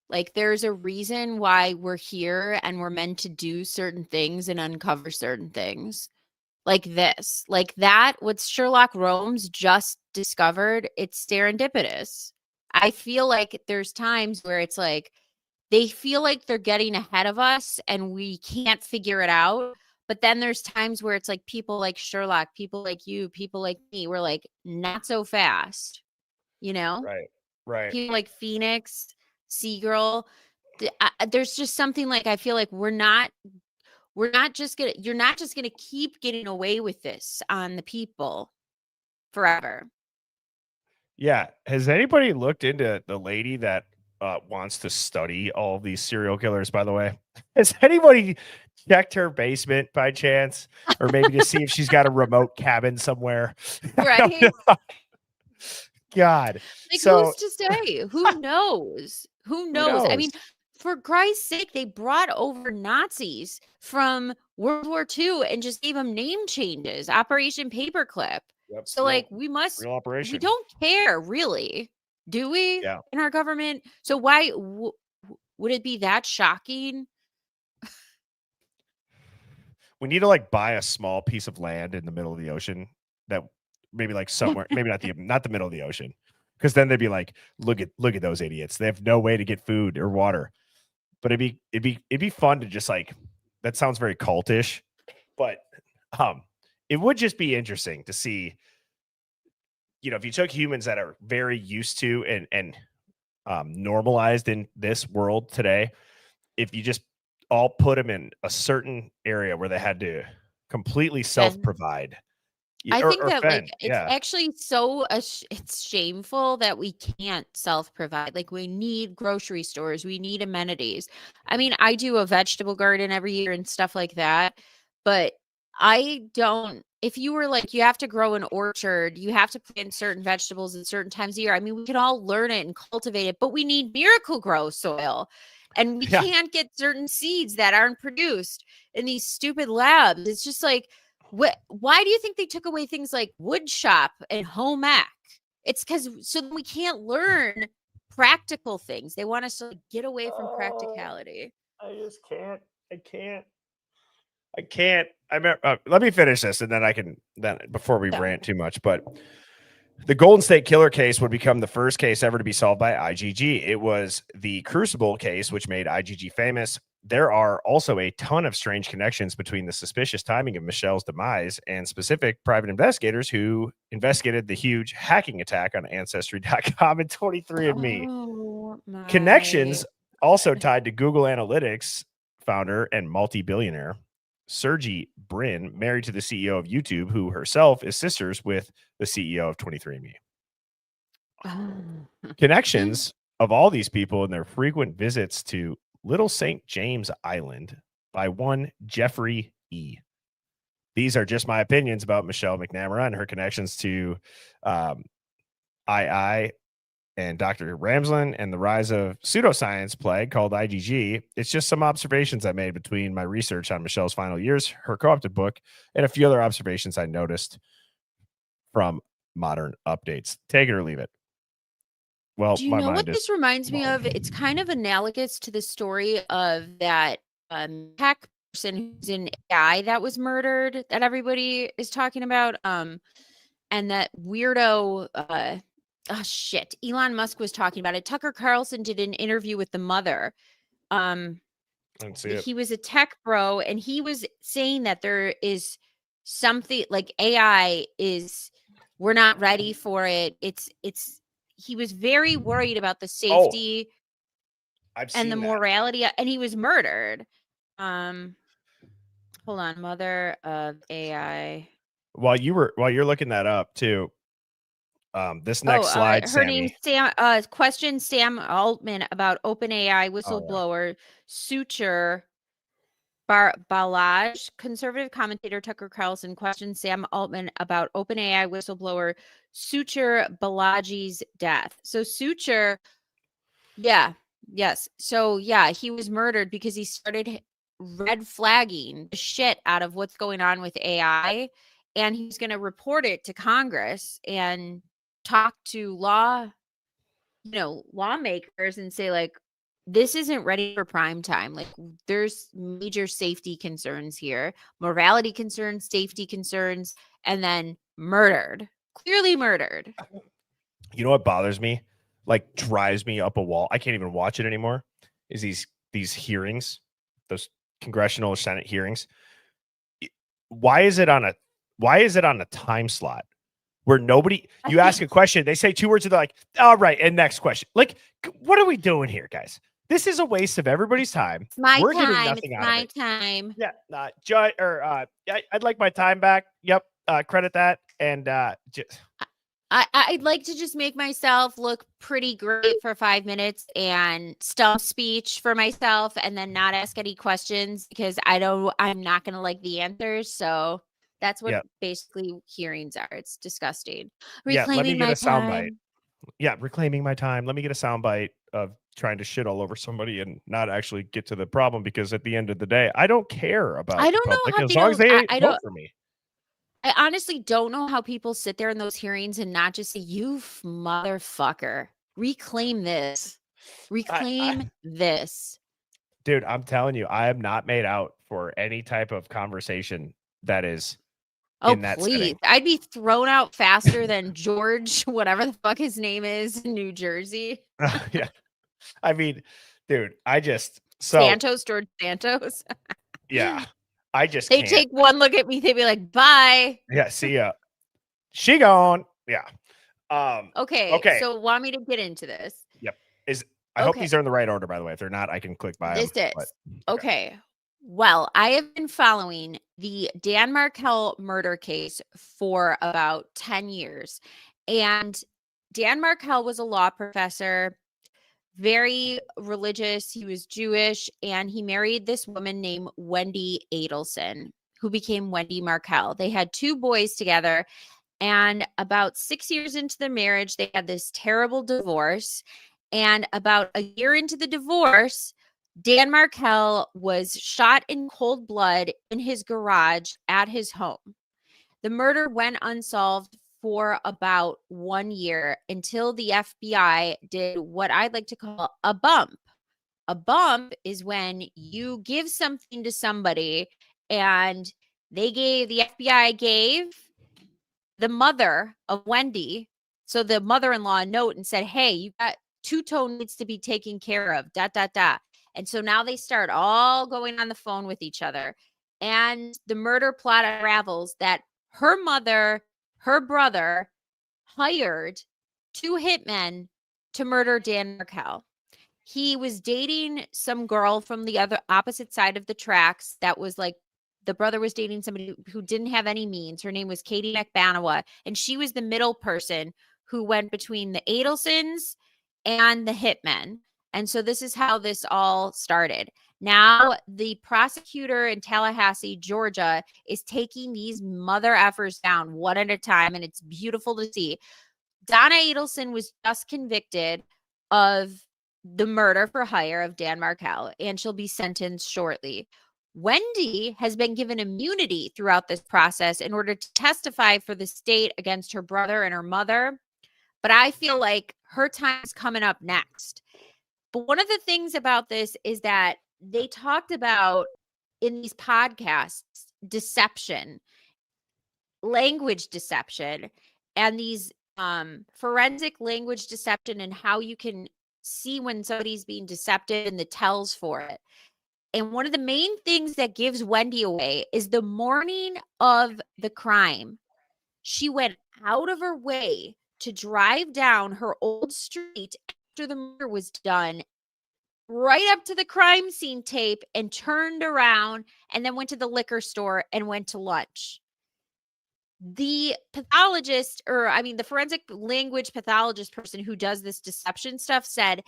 Like there's a reason why we're here and we're meant to do certain things and uncover certain things. Like this, like that, what Sherlock Holmes just discovered, it's serendipitous. I feel like there's times where it's like they feel like they're getting ahead of us and we can't figure it out. But then there's times where it's like people like Sherlock, people like you, people like me, we're like, not so fast, you know? Right. People like Phoenix, Seagirl. There's just something like I feel like you're not just gonna keep getting away with this on the people forever. Yeah. Has anybody looked into the lady that wants to study all of these serial killers, by the way? Has anybody checked her basement by chance? Or maybe to see if she's got a remote cabin somewhere? Right. God. Like, so who's to say? Who knows? Who knows? I mean, for Christ's sake, they brought over Nazis from World War II and just gave them name changes. Operation Paperclip. Yep, So, like, we operation. don't care, really, do we? Yeah. In our government. So why would it be that shocking? We need to like buy a small piece of land in the middle of the ocean that maybe like somewhere, maybe not the middle of the ocean, because then they'd be like, look at those idiots. They have no way to get food or water. But it'd be fun to just like, that sounds very cultish, but it would just be interesting to see, you know, if you took humans that are very used to and normalized in this world today, if you just all put them in a certain area where they had to completely self-provide. I think that fend. like it's actually so it's shameful that we can't self-provide. Like we need grocery stores, we need amenities. I mean, I do a vegetable garden every year and stuff like that, but I don't. If you were like, you have to grow an orchard, you have to plant certain vegetables at certain times of year. I mean, we can all learn it and cultivate it, but we need miracle grow soil. And we Yeah. can't get certain seeds that aren't produced in these stupid labs. It's just like, why do you think they took away things like wood shop and home ec? It's because so then we can't learn practical things. They want us to like, get away from practicality. I just can't. I can't. I can't. I mean, let me finish this, and then I can. Then before we Yeah. rant too much, but the Golden State Killer case would become the first case ever to be solved by IGG. It was the Crucible case, which made IGG famous. There are also a ton of strange connections between the suspicious timing of Michelle's demise and specific private investigators who investigated the huge hacking attack on Ancestry.com and 23andMe. Oh my Connections also God. tied to Google Analytics founder and multi-billionaire Sergey Brin, married to the CEO of YouTube, who herself is sisters with the CEO of 23andMe. Connections of all these people and their frequent visits to Little St. James Island by one Jeffrey E. These are just my opinions about Michelle McNamara and her connections to II and Dr. Ramsland and the rise of pseudoscience plague called IGG. It's just some observations I made between my research on Michelle's final years, her co-opted book, and a few other observations I noticed from modern updates. Take it or leave it. Well, Do you my know what mind is this reminds me of? It's kind of analogous to the story of that tech person who's in AI that was murdered that everybody is talking about. And that weirdo oh shit. Elon Musk was talking about it. Tucker Carlson did an interview with the mother. I didn't see it. He was a tech bro, and he was saying that there is something like AI is we're not ready for it. It's he was very worried about the safety I've and the seen that. morality, and he was murdered. Hold on, mother of AI. While you're looking that up too, this next slide, her Sammy. name's Sam. Question Sam Altman about OpenAI Oh, whistleblower Suture Balaj. Conservative commentator Tucker Carlson questions Sam Altman about OpenAI whistleblower Suture Balaji's death. So Suture, yeah, yes. So yeah, he was murdered because he started red flagging the shit out of what's going on with AI, and he's going to report it to Congress and talk to lawmakers and say like, this isn't ready for prime time. Like there's major safety concerns here, morality concerns, safety concerns, and then clearly murdered. You know what bothers me? Like drives me up a wall. I can't even watch it anymore. Is these hearings, those congressional or Senate hearings? Why is it on a time slot where you ask a question, they say two words, and they're like, all right, and next question. Like, what are we doing here, guys? This is a waste of everybody's time. We're getting nothing out of it. Time. Yeah, I'd like my time back. Yep, credit that, and just. I'd like to just make myself look pretty great for 5 minutes and stump speech for myself and then not ask any questions because I'm not going to like the answers. So that's what basically hearings are. It's disgusting. Reclaiming my time. Yeah, reclaiming my time. Let me get a soundbite of trying to shit all over somebody and not actually get to the problem because at the end of the day, I don't care about I don't the public know how as long as they vote for me. I honestly don't know how people sit there in those hearings and not just say, you motherfucker, reclaim this. Reclaim this. Dude, I'm telling you, I am not made out for any type of conversation that is in that please. setting. I'd be thrown out faster than George, whatever the fuck his name is, in New Jersey. Yeah. I mean, dude, George Santos. Yeah. They can't. take one look at me, they'd be like, bye. Yeah, see ya. She gone. Yeah. Okay. So want me to get into this? Yep. I hope these are in the right order, by the way. If they're not, I can click by them. This is. Okay. Well, I have been following the Dan Markel murder case for about 10 years. And Dan Markel was a law professor, very religious. He was Jewish, and he married this woman named Wendy Adelson, who became Wendy Markell. They had 2 boys together, and about 6 years into their marriage, they had this terrible divorce. And about a year into the divorce, Dan Markell was shot in cold blood in his garage at his home. The murder went unsolved for about 1 year until the FBI did what I'd like to call a bump. A bump is when you give something to somebody, and the FBI gave the mother of Wendy, so the mother-in-law, a note and said, hey, you got two-tone needs to be taken care of, ... And so now they start all going on the phone with each other. And the murder plot unravels that her mother, her brother hired 2 hitmen to murder Dan Markell. He was dating some girl from the other opposite side of the tracks that was like, the brother was dating somebody who didn't have any means. Her name was Katie McBanawa, and she was the middle person who went between the Adelsons and the hitmen. And so this is how this all started. Now the prosecutor in Tallahassee, Georgia, is taking these mother effers down one at a time, and it's beautiful to see. Donna Adelson was just convicted of the murder for hire of Dan Markell, and she'll be sentenced shortly. Wendy has been given immunity throughout this process in order to testify for the state against her brother and her mother. But I feel like her time is coming up next. But one of the things about this is that they talked about in these podcasts deception, language deception, and these forensic language deception, and how you can see when somebody's being deceptive and the tells for it. And one of the main things that gives Wendy away is the morning of the crime, she went out of her way to drive down her old street after the murder was done, right up to the crime scene tape, and turned around and then went to the liquor store and went to lunch. The pathologist, the forensic language pathologist person who does this deception stuff said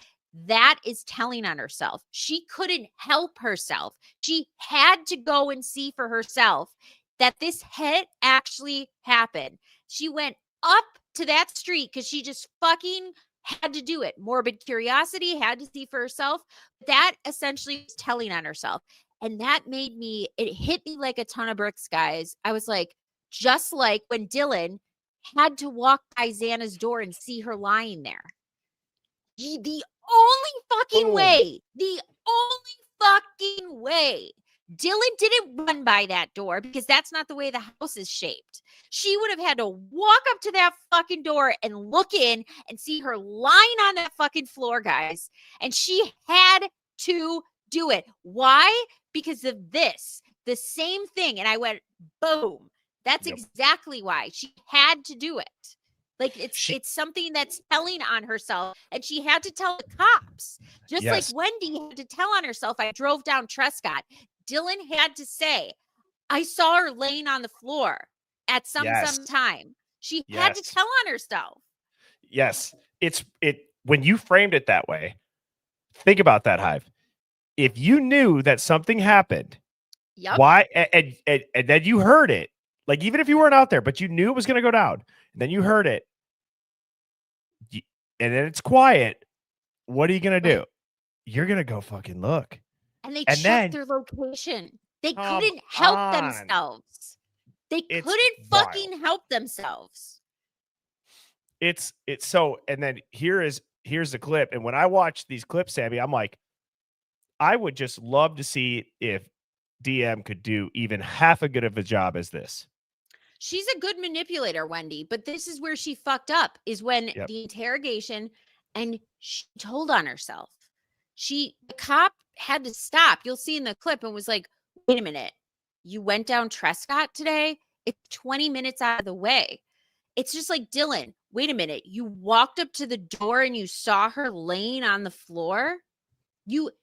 that is telling on herself. She couldn't help herself. She had to go and see for herself that this hit actually happened. She went up to that street because she just fucking had to do it. Morbid curiosity, had to see for herself. That essentially is telling on herself. And that it hit me like a ton of bricks, guys. I was like, just like when Dylan had to walk by Xana's door and see her lying there. The only fucking way Dylan didn't run by that door, because that's not the way the house is shaped. She would have had to walk up to that fucking door and look in and see her lying on that fucking floor, guys. And she had to do it. Why? Because of this, the same thing. And I went, boom. That's exactly why she had to do it. Like it's something that's telling on herself, and she had to tell the cops. Just like Wendy had to tell on herself. I drove down Trescott. Dylan had to say, I saw her laying on the floor at some time. She had to tell on herself. Yes. When you framed it that way, think about that, Hive. If you knew that something happened, why and then you heard it, like even if you weren't out there, but you knew it was going to go down, and then you heard it, and then it's quiet, what are you going to do? You're going to go fucking look. And they checked their location. They couldn't help themselves. They couldn't fucking help themselves. It's so, and then here's the clip. And when I watch these clips, Sammy, I'm like, I would just love to see if DM could do even half as good of a job as this. She's a good manipulator, Wendy, but this is where she fucked up, is when the interrogation, and she told on herself. The cop had to stop. You'll see in the clip, and was like, wait a minute, you went down Trescott today? It's 20 minutes out of the way. It's just like, Dylan, wait a minute, you walked up to the door and you saw her laying on the floor?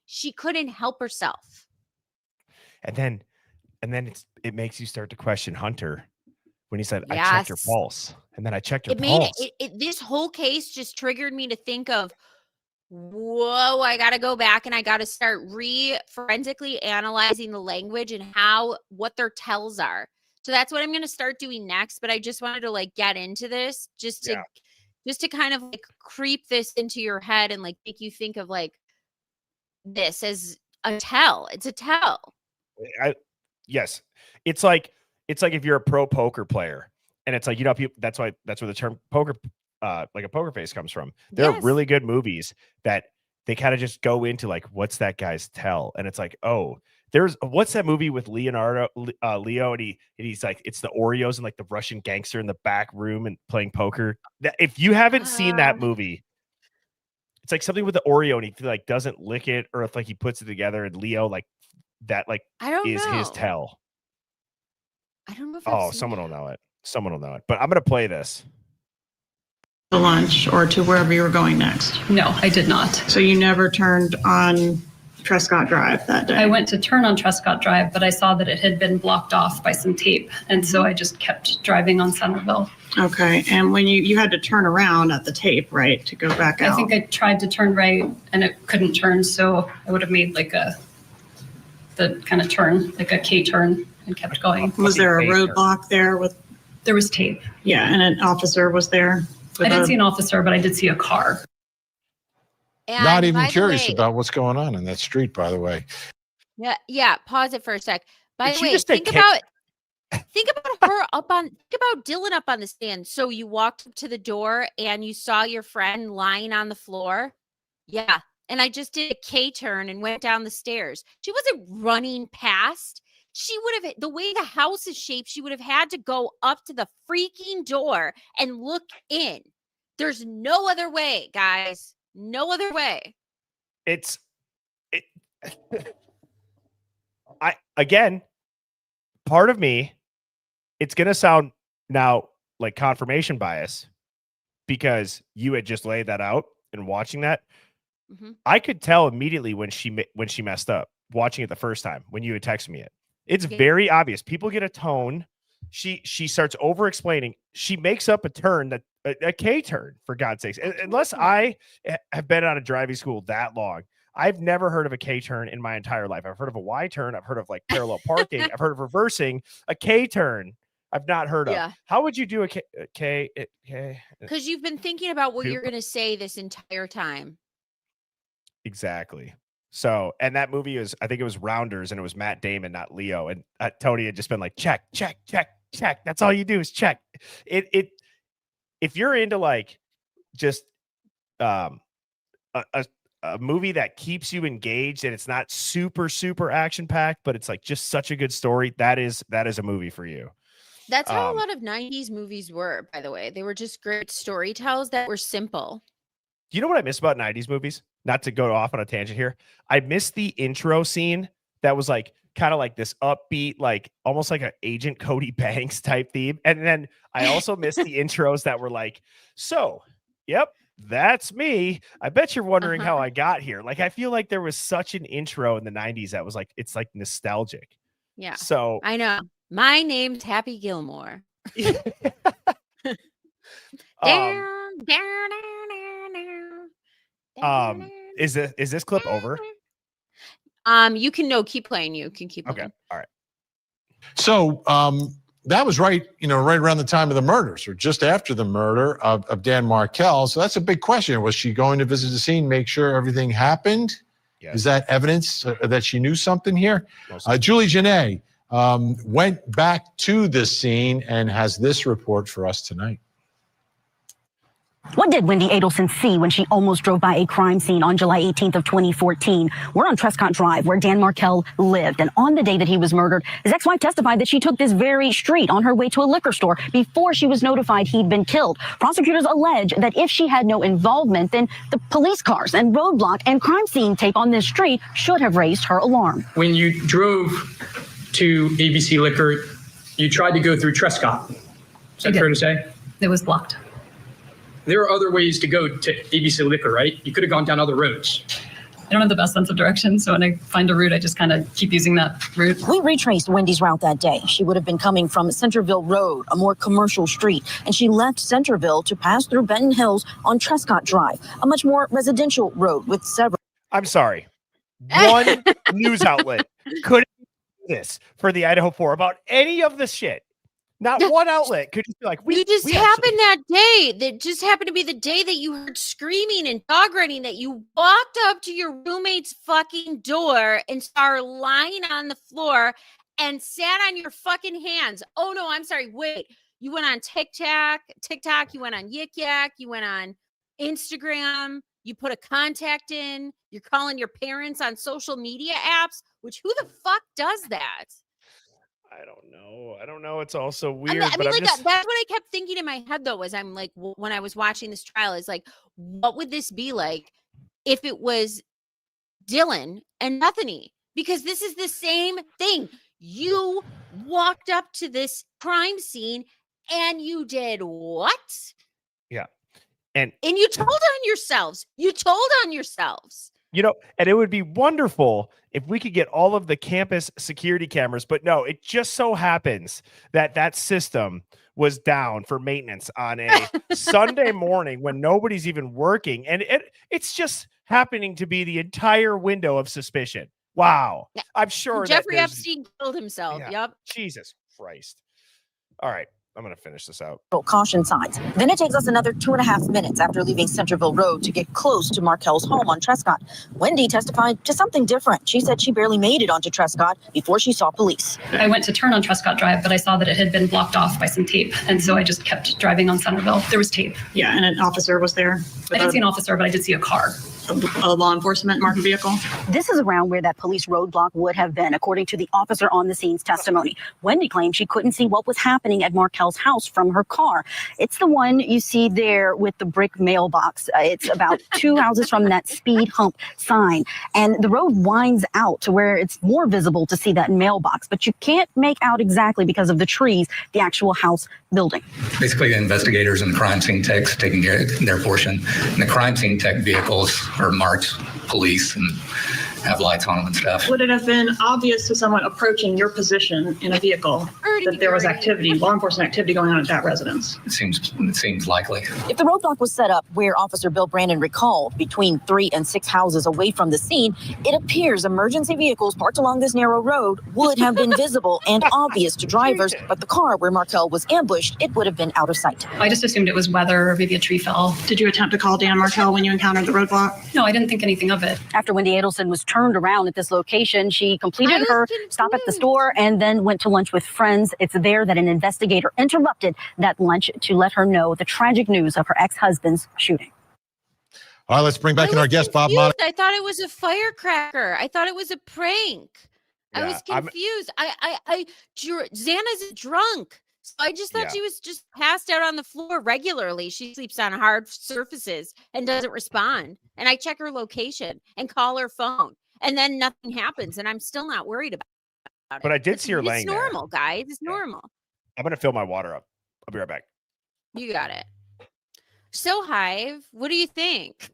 She couldn't help herself. And then it makes you start to question Hunter when he said, I checked your pulse. And then I checked your pulse. This whole case just triggered me to think of, whoa, no, I got to go back and I got to start forensically analyzing the language and what their tells are. So that's what I'm going to start doing next. But I just wanted to like get into this just to kind of like creep this into your head and like make you think of like this as a tell. It's a tell. Yes. It's like if you're a pro poker player and it's like, you know, that's where the term poker, like a poker face comes from. There are really good movies that they kind of just go into like, what's that guy's tell? And it's like, oh, what's that movie with Leo, and he's like, it's the Oreos and like the Russian gangster in the back room and playing poker. If you haven't seen that movie, it's like something with the Oreo and he like doesn't lick it, or if like he puts it together and Leo like that, like I don't is know. his tell. I don't know if someone will know it. Someone will know it. But I'm gonna play this. To lunch or to wherever you were going next? No, I did not. So you never turned on Trescott Drive that day? I went to turn on Trescott Drive, but I saw that it had been blocked off by some tape. And so I just kept driving on Centerville. Okay. And when you had to turn around at the tape, right, to go back out? I think I tried to turn right and it couldn't turn. So I would have made like the kind of turn, like a K turn, and kept going. Was there a roadblock there with? There was tape. Yeah. And an officer was there? I didn't see an officer, but I did see a car. And not even curious about what's going on in that street, by the way. Yeah. Pause it for a sec. By the way, think about Dylan up on the stand. So you walked up to the door and you saw your friend lying on the floor. Yeah. And I just did a K turn and went down the stairs. She wasn't running past. She would have, the way the house is shaped, she would have had to go up to the freaking door and look in. There's no other way, guys. No other way. Again, part of me, it's going to sound now like confirmation bias because you had just laid that out and watching that. Mm-hmm. I could tell immediately when she messed up watching it the first time when you had texted me it. It's very obvious. People get a tone. She starts over explaining. She makes up a turn that a K turn, for God's sakes. Unless I have been out of driving school that long, I've never heard of a K turn in my entire life. I've heard of a Y turn. I've heard of like parallel parking. I've heard of reversing. A K turn, I've not heard of. How would you do a K? Because you've been thinking about what you're going to say this entire time. Exactly. So, and that movie I think it was Rounders, and it was Matt Damon, not Leo. And Tony had just been like, check. That's all you do is check. If you're into like just a movie that keeps you engaged and it's not super, super action packed, but it's like just such a good story, that is a movie for you. That's how a lot of 90s movies were, by the way. They were just great storytells that were simple. You know what I miss about 90s movies? Not to go off on a tangent here. I miss the intro scene that was like kind of like this upbeat, like almost like an Agent Cody Banks type theme. And then I also miss the intros that were like, so, yep, that's me. I bet you're wondering how I got here. Like, I feel like there was such an intro in the 90s that was like, it's like nostalgic. Yeah. So I know. My name's Happy Gilmore. Is this clip over? You can keep playing. You can keep okay. Playing. All right. So that was right around the time of the murders, or just after the murder of Dan Markel. So that's a big question. Was she going to visit the scene, make sure everything happened? Yes. Is that evidence that she knew something here? Julie Janae went back to this scene and has this report for us tonight. What did Wendy Adelson see when she almost drove by a crime scene on July 18th of 2014? We're on Trescott Drive, where Dan Markel lived. And on the day that he was murdered, his ex-wife testified that she took this very street on her way to a liquor store before she was notified he'd been killed. Prosecutors allege that if she had no involvement, then the police cars and roadblock and crime scene tape on this street should have raised her alarm. When you drove to ABC Liquor, you tried to go through Trescott. Is that fair to say? It was blocked. There are other ways to go to ABC Liquor, right? You could have gone down other roads. I don't have the best sense of direction, so when I find a route, I just kind of keep using that route. We retraced Wendy's route that day. She would have been coming from Centerville Road, a more commercial street, and she left Centerville to pass through Benton Hills on Trescott Drive, a much more residential road with several. I'm sorry. One news outlet couldn't do this for the Idaho 4 about any of this shit. Not one outlet could just be like, you just happened that day. That just happened to be the day that you heard screaming and dog running, that you walked up to your roommate's fucking door and saw her lying on the floor and sat on your fucking hands. Oh no, I'm sorry. Wait, you went on TikTok, you went on Yik Yak, you went on Instagram, you put a contact in, you're calling your parents on social media apps, which who the fuck does that? I don't know. It's also weird. I mean, but like that's what I kept thinking in my head though, was I'm like, when I was watching this trial, is like, what would this be like if it was Dylan and Bethany? Because this is the same thing. You walked up to this crime scene and you did what? Yeah. And you told on yourselves. And it would be wonderful if we could get all of the campus security cameras, but no, it just so happens that system was down for maintenance on a Sunday morning when nobody's even working. And it's just happening to be the entire window of suspicion. Wow. I'm sure Jeffrey Epstein killed himself. Yeah. Yep. Jesus Christ. All right. I'm going to finish this out. Caution signs. Then it takes us another 2.5 minutes after leaving Centerville Road to get close to Markel's home on Trescott. Wendy testified to something different. She said she barely made it onto Trescott before she saw police. I went to turn on Trescott Drive, but I saw that it had been blocked off by some tape. And so I just kept driving on Centerville. There was tape. Yeah, and an officer was there. I didn't see an officer, but I did see a car. A law enforcement marked vehicle. This is around where that police roadblock would have been, according to the officer on the scene's testimony. Wendy claimed she couldn't see what was happening at Markel's house from her car. It's the one you see there with the brick mailbox. It's about 2 houses from that speed hump sign. And the road winds out to where it's more visible to see that mailbox, but you can't make out exactly because of the trees, the actual house building. Basically, the investigators and the crime scene techs taking their portion. And the crime scene tech vehicles are marked police and have lights on them and stuff. Would it have been obvious to someone approaching your position in a vehicle that there was activity, law enforcement activity going on at that residence? It seems likely. If the roadblock was set up where Officer Bill Brandon recalled, between 3 and 6 houses away from the scene, it appears emergency vehicles parked along this narrow road would have been visible and obvious to drivers, but the car where Markel was ambushed, it would have been out of sight. I just assumed it was weather or maybe a tree fell. Did you attempt to call Dan Markel when you encountered the roadblock? No, I didn't think anything of it. After Wendy Adelson was turned around at this location, she completed her stop at the store and then went to lunch with friends. It's there that an investigator interrupted that lunch to let her know the tragic news of her ex-husband's shooting. All right, let's bring back in our guest, Bob Monaco. I thought it was a firecracker. I thought it was a prank. I was confused. Xana's drunk. So I just thought she was just passed out on the floor regularly. She sleeps on hard surfaces and doesn't respond. And I check her location and call her phone. And then nothing happens. And I'm still not worried about it. But I did see her laying there. It's normal, guys. It's normal. I'm going to fill my water up. I'll be right back. You got it. So, Hive, what do you think?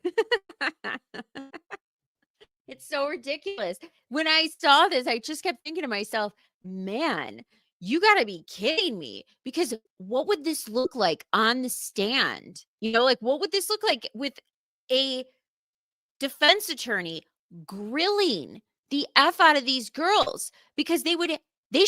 It's so ridiculous. When I saw this, I just kept thinking to myself, man, you got to be kidding me. Because what would this look like on the stand? You know, like what would this look like with a defense attorney grilling the F out of these girls? Because the media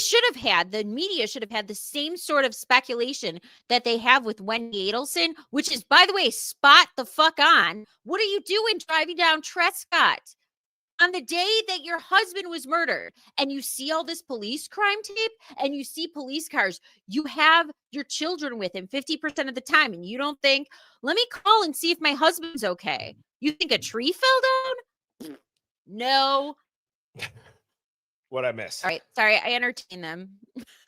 should have had the same sort of speculation that they have with Wendy Adelson, which is, by the way, spot the fuck on. What are you doing driving down Trescott on the day that your husband was murdered? And you see all this police crime tape and you see police cars. You have your children with him 50% of the time. And you don't think, let me call and see if my husband's okay. You think a tree fell down? No. What'd I miss? All right. Sorry, I entertain them.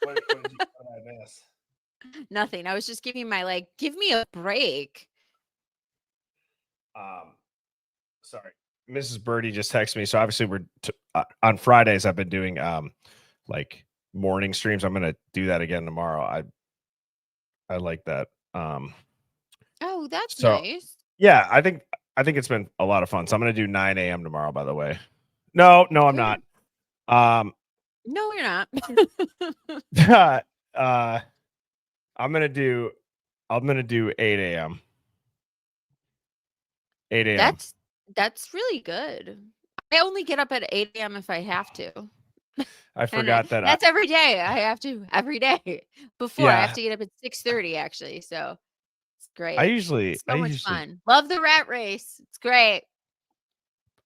What did I miss? Nothing. I was just giving my give me a break. Sorry. Mrs. Birdie just texted me. So obviously we're on Fridays. I've been doing morning streams. I'm gonna do that again tomorrow. I like that. Oh, that's nice. Yeah, I think it's been a lot of fun. So I'm gonna do 9 a.m. tomorrow. By the way, no, I'm not. No, you're not. I'm gonna do 8 a.m. 8 a.m. That's really good. I only get up at 8 a.m. if I have to. I forgot that. That's every day. I have to every day. Before I have to get up at 6:30 actually. So it's great. I usually so much fun. Love the rat race. It's great.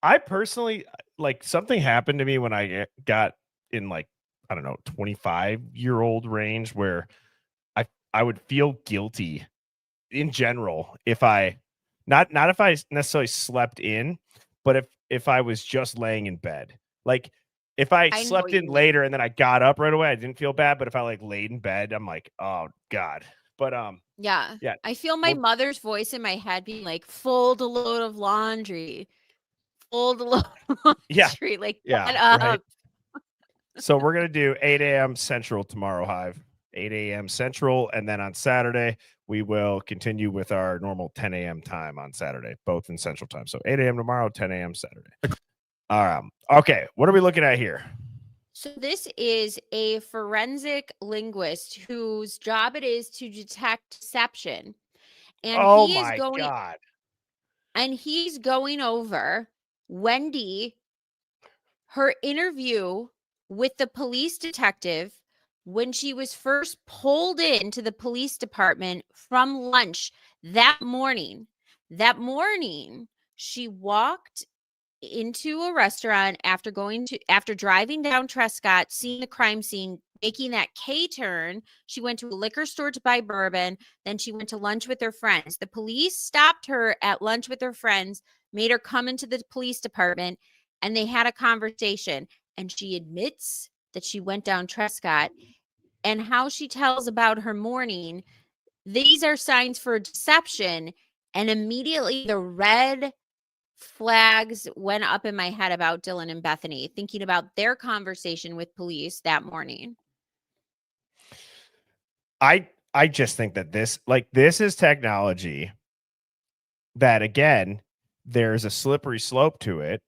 I personally like something happened to me when I got in like, I don't know, 25-year-old range where I would feel guilty in general if I not if I necessarily slept in, but if I was just laying in bed. Like if I I know slept what you in mean. later and then I got up right away, I didn't feel bad. But if I like laid in bed, I'm like, oh God. But Yeah. yeah. I feel my Well- mother's voice in my head being like, fold a load of laundry. Fold a load of laundry. Yeah. Like, Yeah, get up. right. So we're gonna do 8 a.m. Central tomorrow, Hive. 8 a.m. Central, and then on Saturday we will continue with our normal 10 a.m. time on Saturday, both in Central Time. So 8 a.m. tomorrow, 10 a.m. Saturday. Okay, what are we looking at here? So this is a forensic linguist whose job it is to detect deception. And Oh he is my going God. and he's going over Wendy, her interview with the police detective when she was first pulled into the police department from lunch that morning. That morning, she walked into a restaurant after driving down Trescott, seeing the crime scene, making that K-turn. She went to a liquor store to buy bourbon. Then she went to lunch with her friends. The police stopped her at lunch with her friends, made her come into the police department, and they had a conversation. And she admits that she went down Trescott. And how she tells about her morning, these are signs for deception. And immediately the red flags went up in my head about Dylan and Bethany, thinking about their conversation with police that morning. I just think that this is technology that, again, there's a slippery slope to it,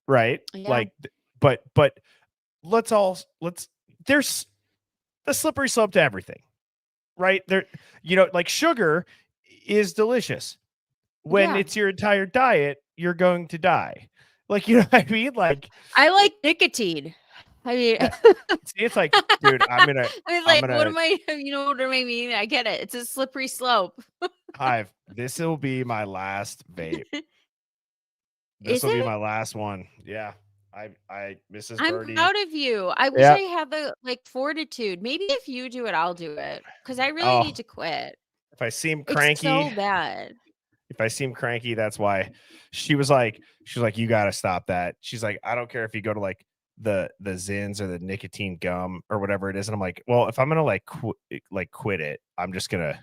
right? Yeah. Like, but there's the slippery slope to everything, right? There, like sugar is delicious. When it's your entire diet, you're going to die. Like, you know what I mean? Like, I like nicotine. I mean, see, it's like, dude, what am I, you know what I mean? I get it. It's a slippery slope. Hive, this will be my last vape. This will be my last one. Yeah. Mrs. I'm Birdie. proud of you. I wish I had the fortitude. Maybe if you do it, I'll do it. Because I really need to quit. If I seem cranky, it's so bad. If I seem cranky, that's why. She was like, you got to stop that. She's like, I don't care if you go to like the Zins or the nicotine gum or whatever it is. And I'm like, well, if I'm gonna quit it, I'm just gonna.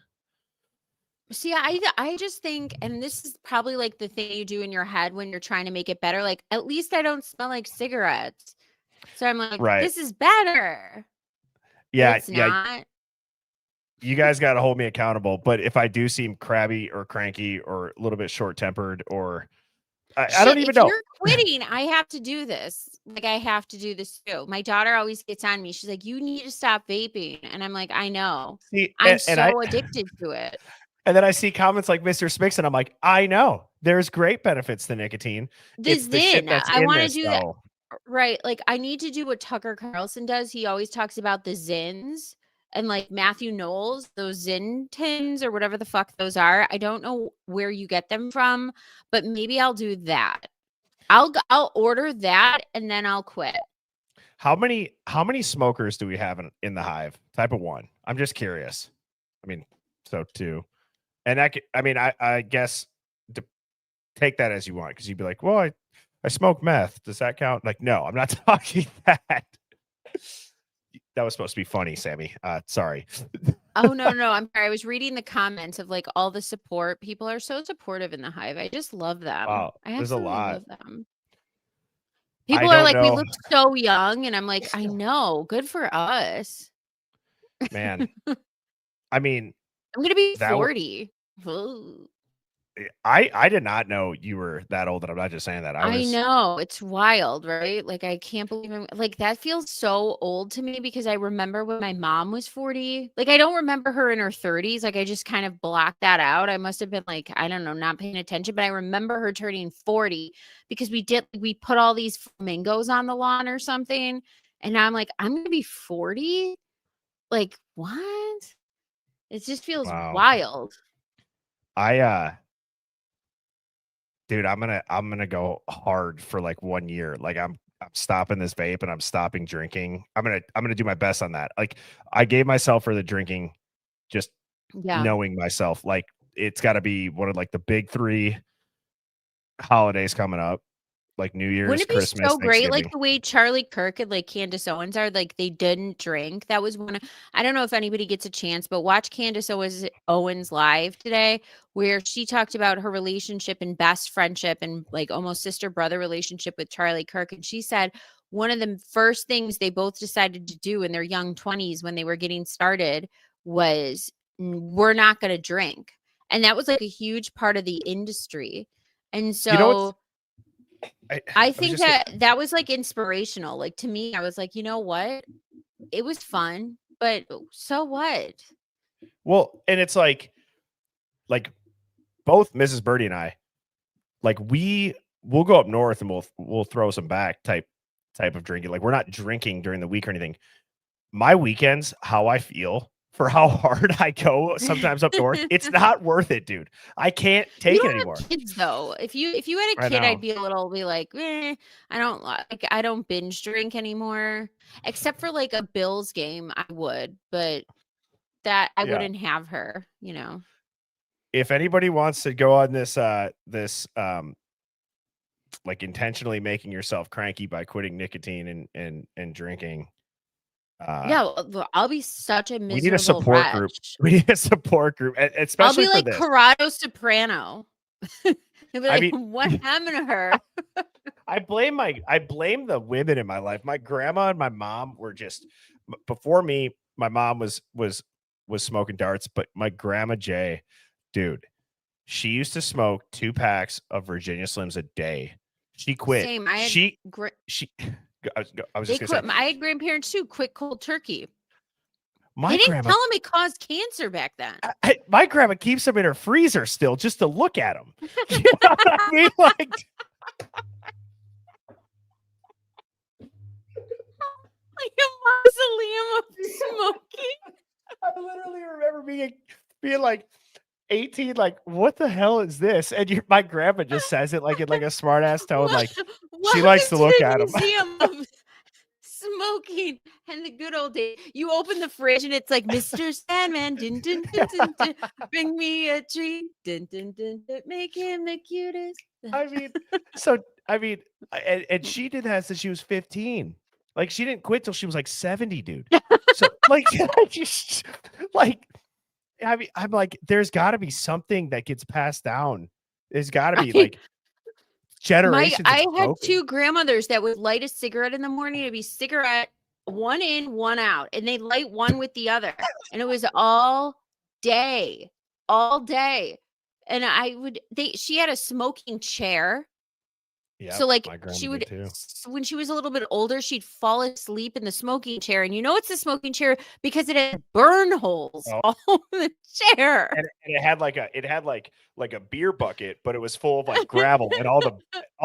See, I just think, and this is probably like the thing you do in your head when you're trying to make it better. Like, at least I don't smell like cigarettes. So I'm like, this is better. Yeah, it's not. You guys got to hold me accountable. But if I do seem crabby or cranky or a little bit short tempered, or I don't even know. If you're quitting, I have to do this. Like, I have to do this too. My daughter always gets on me. She's like, you need to stop vaping. And I'm like, I know. See, I'm so addicted to it. And then I see comments like Mr. Smix, and I'm like, I know there's great benefits to nicotine. It's the shit that's I want to do that. Right. Like, I need to do what Tucker Carlson does. He always talks about the Zins. And like Matthew Knowles, those Zin tins or whatever the fuck those are. I don't know where you get them from, but maybe I'll do that. I'll order that and then I'll quit. How many smokers do we have in the Hive? Type of 1. I'm just curious. I mean, so 2. And I guess to take that as you want, because you'd be like, well, I smoke meth. Does that count? Like, no, I'm not talking that. That was supposed to be funny, Sammy. Sorry. Oh, no. I'm sorry. I was reading the comments of like all the support. People are so supportive in the Hive. I just love them. Wow, I there's a lot. love them. People are like, we look so young. And I'm like, I know. Good for us. Man. I mean, I'm going to be 40. I did not know you were that old, and I'm not just saying that. I know, it's wild, right? Like, I can't believe like, that feels so old to me because I remember when my mom was 40. Like, I don't remember her in her 30s. Like, I just kind of blocked that out. I must have been like, I don't know, not paying attention, but I remember her turning 40 because we put all these flamingos on the lawn or something. And now I'm like, I'm gonna be 40? Like, what? It just feels Wow. wild. Dude, I'm gonna go hard for like 1 year. Like I'm stopping this vape and I'm stopping drinking. I'm gonna do my best on that. Like I gave myself for the drinking, just Yeah. knowing myself. Like it's got to be one of like the big 3 holidays coming up, like New Year's, Wouldn't it be Christmas, so great, like Thanksgiving. the way Charlie Kirk and like Candace Owens are, like they didn't drink. That was one of, I don't know if anybody gets a chance, but watch Candace Owens live today, where she talked about her relationship and best friendship and like almost sister brother relationship with Charlie Kirk. And she said one of the first things they both decided to do in their young 20s when they were getting started was we're not going to drink. And that was like a huge part of the industry. And so You know what's I think that was like inspirational. Like to me, I was like, you know what? It was fun, but so what? Well, and it's like both Mrs. Birdie and I, like we'll go up north and we'll throw some back type of drinking. Like we're not drinking during the week or anything. My weekends, how I feel for how hard I go sometimes up north, it's not worth it, dude. I can't take it anymore. Kids though, if you had a kid, I'd be like, I don't binge drink anymore, except for like a Bills game, I would, but that I wouldn't have her, you know. If anybody wants to go on this like intentionally making yourself cranky by quitting nicotine and drinking. I'll be such a miserable we need a support group. We need a support group, especially I'll be like for this. Corrado Soprano. Be like, I mean, what happened to her? I blame the women in my life. My grandma and my mom were just before me. My mom was smoking darts, but my grandma Jay, dude, she used to smoke 2 packs of Virginia Slims a day. She quit. Same. I was just gonna say, I had grandparents too. Quit cold turkey. My they didn't grandma, tell them it caused cancer back then. My grandma keeps them in her freezer still just to look at them. You know what I mean? Like, like a mausoleum of smoking. I literally remember being like 18, like, what the hell is this? And my grandma just says it like in like a smart ass tone, like she likes to look at them. Museum of smoking and the good old days. You open the fridge and it's like Mr. Sandman, dun, dun, dun, dun, dun, bring me a treat, dun, dun, dun, dun, make him the cutest. And she did that since she was 15. Like she didn't quit till she was like 70, dude. So like, just like. I mean, I'm like, there's got to be something that gets passed down. There's got to be like generations. I had 2 grandmothers that would light a cigarette in the morning. It'd be cigarette, one in, one out, and they light one with the other, and it was all day. And she had a smoking chair. Yeah. So like she would, when she was a little bit older, she'd fall asleep in the smoking chair, and it's the smoking chair because it had burn holes all over the chair, and it had like a beer bucket, but it was full of like gravel, and all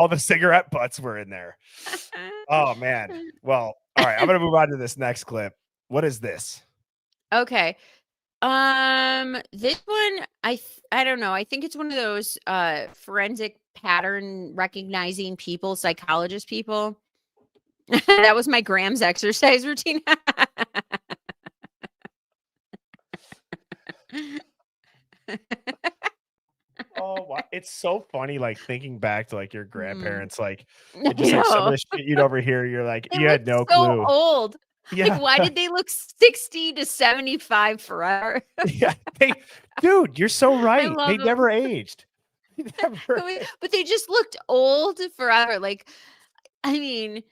the cigarette butts were in there. Oh man. Well, all right, I'm gonna move on to this next clip. What is this? Okay. This one, I don't know. I think it's one of those forensic pattern recognizing people, psychologist people. That was my Graham's exercise routine. Oh, wow. It's so funny, like thinking back to like your grandparents, like just like some of the shit you'd overhear. You're like, you had no clue. Old. Yeah. Like, why did they look 60 to 75 forever? Yeah, dude, you're so right. They never aged. But they just looked old forever. Like, I mean,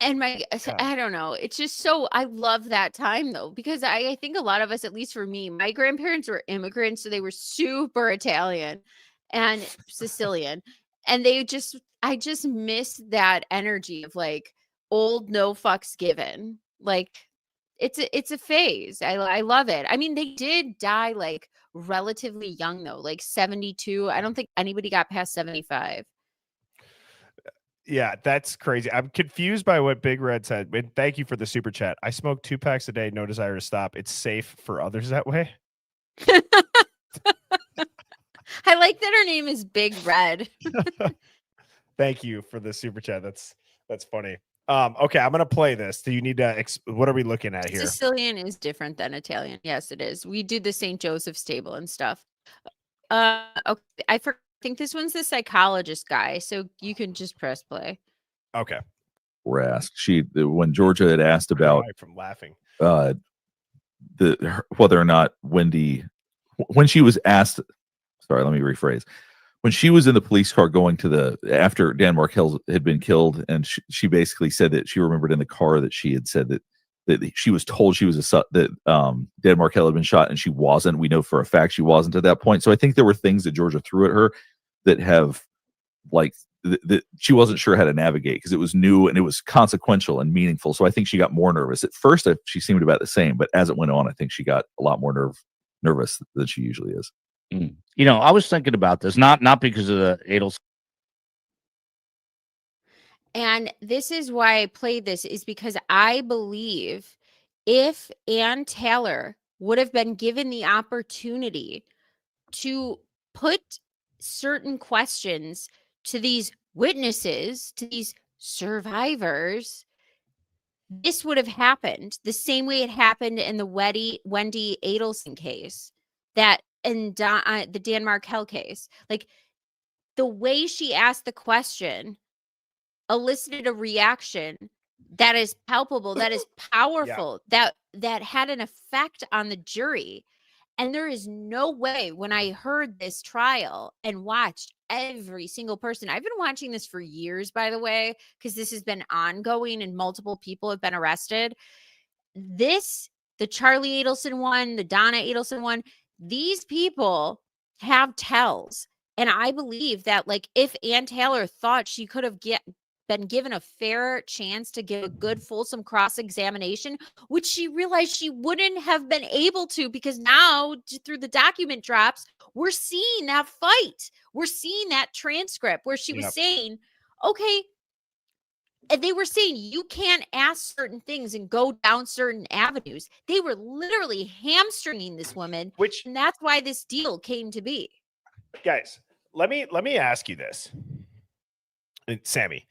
and I don't know. It's just so, I love that time though, because I think a lot of us, at least for me, my grandparents were immigrants, so they were super Italian. and Sicilian. And I just miss that energy of like old, no fucks given. Like it's a phase. I love it. I mean, they did die like relatively young though, like 72. I don't think anybody got past 75. Yeah, that's crazy. I'm confused by what Big Red said. But thank you for the super chat. I smoke 2 packs a day, no desire to stop. It's safe for others that way. I like that her name is Big Red. Thank you for the super chat. That's funny. Okay, I'm gonna play this. Do you need to? What are we looking at here? Sicilian is different than Italian. Yes, it is. We do the St. Joseph's table and stuff. Okay, I think this one's the psychologist guy, so you can just press play. Okay. Were asked when Georgia had asked about from laughing whether or not Wendy, when she was asked, sorry, let me rephrase. When she was in the police car going to after Dan Markel had been killed, and she basically said that she remembered in the car that she had said that she was told she was that Dan Markel had been shot, and she wasn't. We know for a fact she wasn't at that point. So I think there were things that Georgia threw at her that have like that she wasn't sure how to navigate because it was new and it was consequential and meaningful. So I think she got more nervous. At first, she seemed about the same, but as it went on, I think she got a lot more nervous than she usually is. You know, I was thinking about this, not because of the Adels. And this is why I played this, is because I believe if Ann Taylor would have been given the opportunity to put certain questions to these witnesses, to these survivors, this would have happened the same way it happened in the Wendy Adelson case, that in the Dan Markel case. Like the way she asked the question elicited a reaction that is palpable, that is powerful, that had an effect on the jury. And there is no way, when I heard this trial and watched every single person, I've been watching this for years, by the way, because this has been ongoing and multiple people have been arrested. The Charlie Adelson one, the Donna Adelson one, these people have tells. And I believe that, like, if Ann Taylor thought she could have been given a fair chance to give a good, fulsome cross-examination, which she realized she wouldn't have been able to, because now through the document drops, we're seeing that fight. We're seeing that transcript where she was saying, okay, and they were saying you can't ask certain things and go down certain avenues. They were literally hamstringing this woman, and that's why this deal came to be. Guys, let me ask you this. Sammy,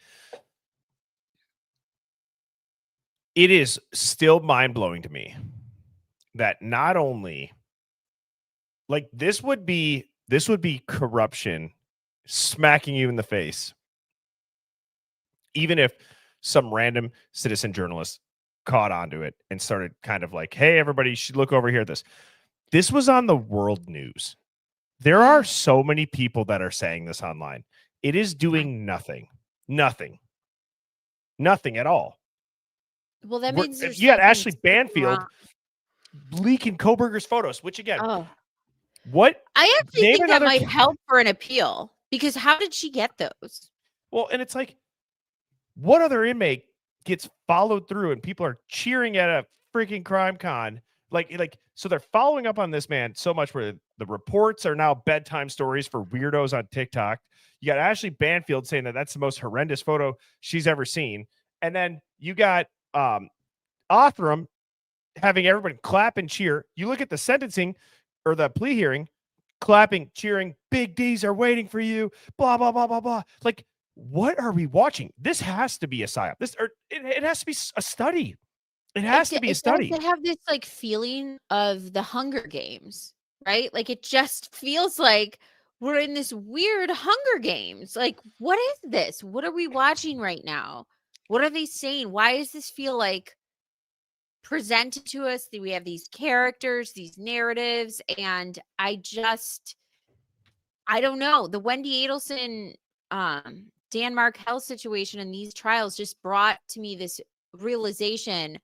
it is still mind-blowing to me that not only, like, this would be corruption smacking you in the face, even if some random citizen journalist caught onto it and started kind of like, hey, everybody should look over here at this. This was on the world news. There are so many people that are saying this online. It is doing nothing at all. Well, that means you had Ashley Banfield leaking Koberger's photos, which again, what? I actually think that might help for an appeal, because how did she get those? Well, and it's like, what other inmate gets followed through and people are cheering at a freaking crime con? Like, so they're following up on this man so much where the reports are now bedtime stories for weirdos on TikTok. You got Ashley Banfield saying that that's the most horrendous photo she's ever seen. And then you got Othram having everybody clap and cheer. You look at the sentencing or the plea hearing, clapping, cheering, big D's are waiting for you, blah, blah, blah, blah, blah. Like, what are we watching? This has to be a psyop. It has to be a study. It has to be a study. It have this like feeling of the Hunger Games, right? Like, it just feels like we're in this weird Hunger Games. Like, what is this? What are we watching right now? What are they saying? Why does this feel like presented to us? We have these characters, these narratives, and I don't know. The Wendy Adelson, Dan Markel situation in these trials just brought to me this realization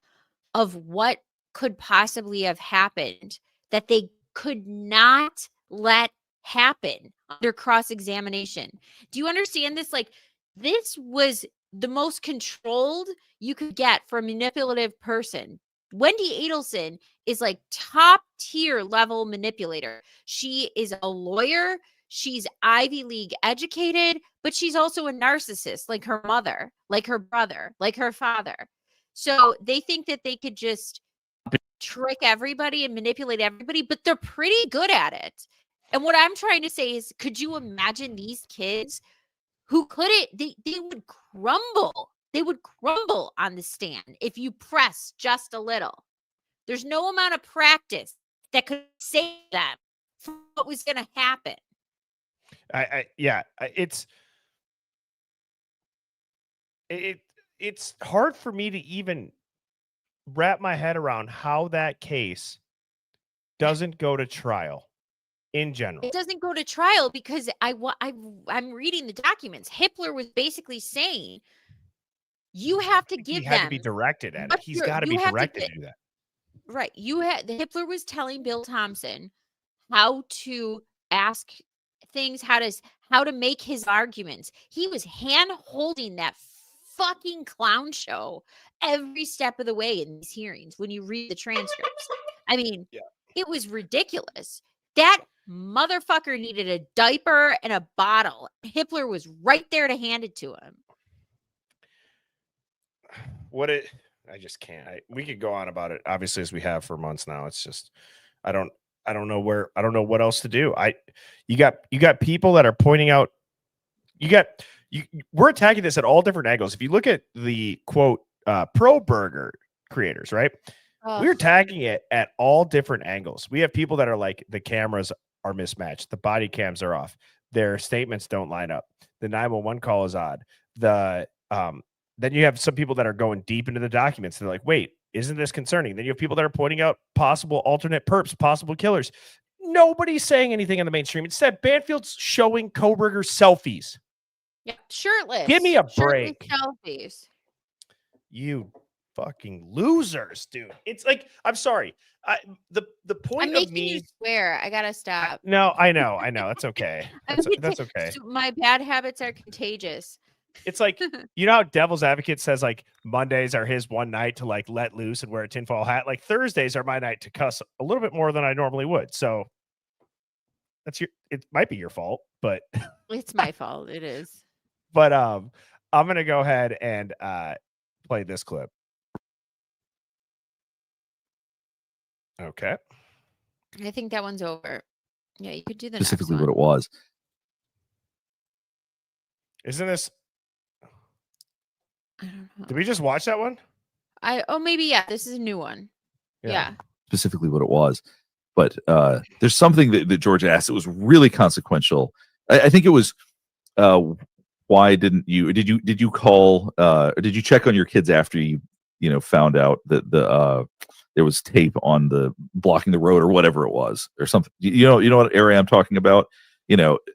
of what could possibly have happened, that they could not let happen under cross-examination. Do you understand this? Like, this was the most controlled you could get for a manipulative person. Wendy Adelson is like top tier level manipulator. She is a lawyer. She's Ivy League educated, but she's also a narcissist, like her mother, like her brother, like her father. So they think that they could just trick everybody and manipulate everybody, but they're pretty good at it. And what I'm trying to say is, could you imagine these kids who couldn't, they would crumble. They would crumble on the stand if you press just a little. There's no amount of practice that could save them from what was going to happen. It's hard for me to even wrap my head around how that case doesn't go to trial in general. It doesn't go to trial because I'm reading the documents. Hitler was basically saying, you have to give He had them to be directed at it. He's got to be directed to do that. Right. Hitler was telling Bill Thompson how to ask things, how to make his arguments. He was hand holding that fucking clown show every step of the way in these hearings when you read the transcripts. I mean, it was ridiculous. That motherfucker needed a diaper and a bottle. Hitler was right there to hand it to him. I just can't. We could go on about it, obviously, as we have for months now. It's just, I don't know what else to do. You got people that are pointing out, we're attacking this at all different angles. If you look at the quote, pro burger creators, right? We're attacking it at all different angles. We have people that are like, the cameras are mismatched. The body cams are off. Their statements don't line up. The 911 call is odd. Then you have some people that are going deep into the documents. They're like, wait, isn't this concerning? Then you have people that are pointing out possible alternate perps, possible killers. Nobody's saying anything in the mainstream. Instead, Banfield's showing Kohberger selfies. Yeah, shirtless. Give me a break. Selfies. You fucking losers, dude. It's like, I'm sorry. The point I'm making you swear. I gotta stop. No, I know. That's okay. That's okay. My bad habits are contagious. It's like, you know how Devil's Advocate says like Mondays are his one night to like let loose and wear a tinfoil hat. Like Thursdays are my night to cuss a little bit more than I normally would. So it might be your fault, but it's my fault. It is. But I'm gonna go ahead and play this clip. Okay. I think that one's over. Yeah, you could do the Specifically next what it was. Isn't this? I don't know. Did we just watch that one? Maybe, yeah. This is a new one. Yeah. Specifically what it was. But there's something that George asked. It was really consequential. I think it was, why didn't you, did you call, or did you check on your kids after you found out that there was tape on the blocking the road or whatever it was or something? You know what area I'm talking about?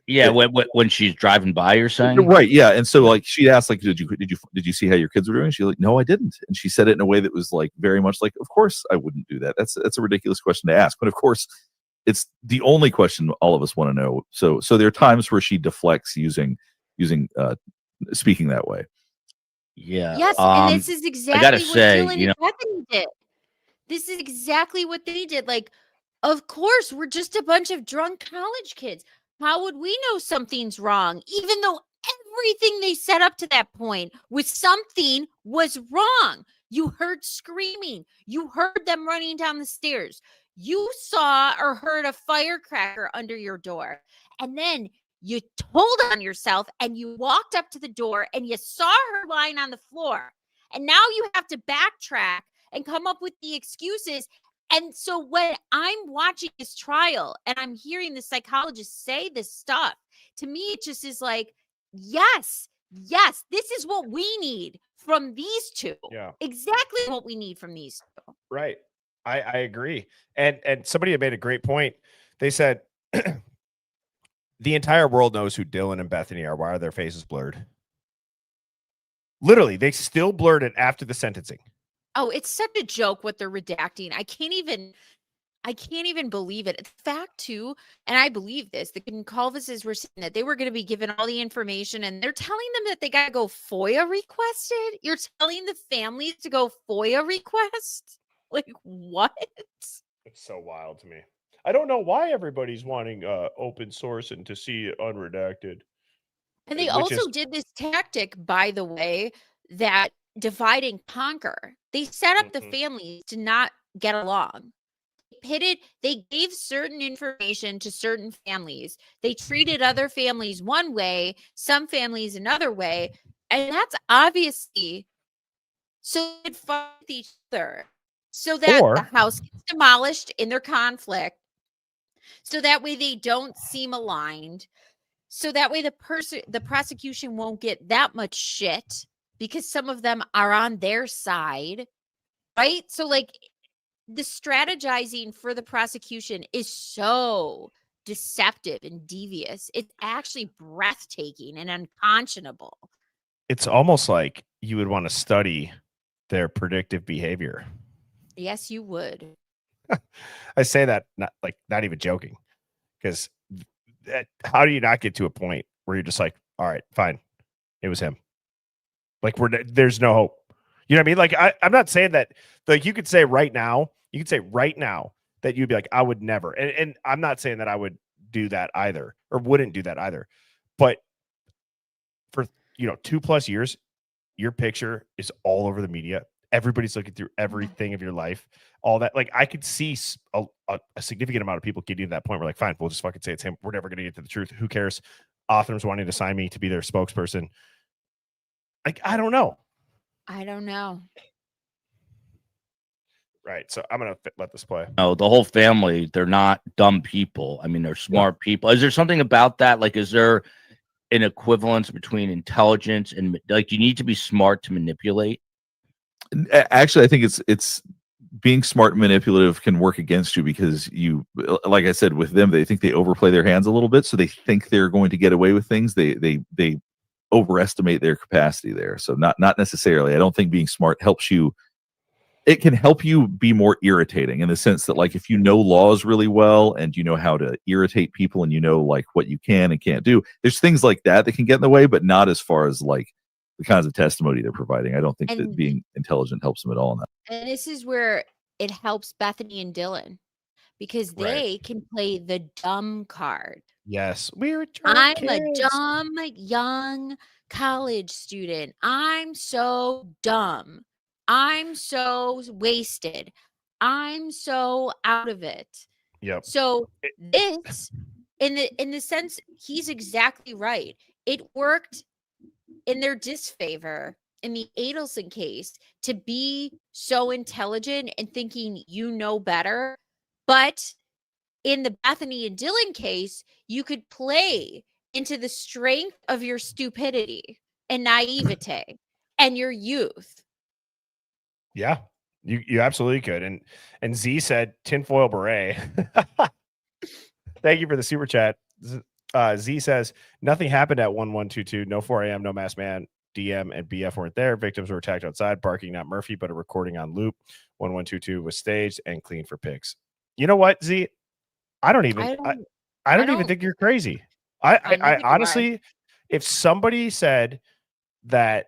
Yeah, when she's driving by, you're saying? Right, yeah. And so like she asked, like, did you see how your kids were doing? She's like, no, I didn't. And she said it in a way that was like very much like, of course I wouldn't do that. That's a ridiculous question to ask. But of course, it's the only question all of us want to know. So there are times where she deflects using speaking that way. Yeah. Yes, and this is exactly gotta what say, Dylan and Bethany did. This is exactly what they did. Like, of course, we're just a bunch of drunk college kids. How would we know something's wrong? Even though everything they set up to that point with something was wrong. You heard screaming. You heard them running down the stairs. You saw or heard a firecracker under your door. And then you told on yourself and you walked up to the door and you saw her lying on the floor. And now you have to backtrack and come up with the excuses. And so when I'm watching this trial and I'm hearing the psychologist say this stuff, to me, it just is like, yes, this is what we need from these two. Yeah. Exactly what we need from these two. Right. I agree. And somebody had made a great point. They said, the entire world knows who Dylan and Bethany are. Why are their faces blurred? Literally, they still blurred it after the sentencing. Oh, it's such a joke what they're redacting. I can't even. I can't even believe it. It's fact too, and I believe this. The Goncalveses were saying that they were going to be given all the information, and they're telling them that they got to go FOIA requested. You're telling the families to go FOIA request? Like what? It's so wild to me. I don't know why everybody's wanting open source and to see unredacted. And they which also is did this tactic, by the way, that divide and conquer. They set up the families to not get along. They gave certain information to certain families. They treated other families one way, some families another way, and that's obviously so they'd fight with each other, so that the house gets demolished in their conflict, so that way they don't seem aligned, so that way the prosecution won't get that much shit because some of them are on their side, right? So like the strategizing for the prosecution is so deceptive and devious. It's actually breathtaking and unconscionable. It's almost like you would want to study their predictive behavior. Yes, you would. I say that not even joking, because how do you not get to a point where you're just like, all right, fine, it was him. Like there's no hope. You know what I mean? Like I'm not saying that. Like you could say right now that you'd be like, I would never. And I'm not saying that I would do that either, or wouldn't do that either. But for 2+ years, your picture is all over the media. Everybody's looking through everything of your life, all that. Like I could see a significant amount of people getting to that point where like, fine, we'll just fucking say it's him. We're never going to get to the truth. Who cares? Authors wanting to sign me to be their spokesperson. Like, I don't know. Right. So I'm going to let this play. No, the whole family, they're not dumb people. I mean, they're smart people. Is there something about that? Like, is there an equivalence between intelligence and like you need to be smart to manipulate? Actually, I think it's being smart and manipulative can work against you, because you, like I said, with them, they think they overplay their hands a little bit. So they think they're going to get away with things. They overestimate their capacity there. So not necessarily. I don't think being smart helps you. It can help you be more irritating in the sense that, like, if you know laws really well and you know how to irritate people and you know like what you can and can't do, there's things like that can get in the way, but not as far as like the kinds of testimony they're providing. I don't think that being intelligent helps them at all in that. And this is where it helps Bethany and Dylan, because they can play the dumb card. Yes. We're I'm kids. a dumb young college student. I'm so dumb. I'm so wasted. I'm so out of it. Yep. So this, in the sense, he's exactly right. It worked in their disfavor in the Adelson case to be so intelligent and thinking you know better. But in the Bethany and Dylan case, you could play into the strength of your stupidity and naivete and your youth. Yeah, you absolutely could. And Z said tinfoil beret. Thank you for the super chat. Z says nothing happened at 1122. No 4 a.m. No masked man. DM and BF weren't there. Victims were attacked outside. Barking, not Murphy, but a recording on loop. 1122 was staged and clean for pics. You know what, Z? I don't even think you're crazy. I honestly, if somebody said that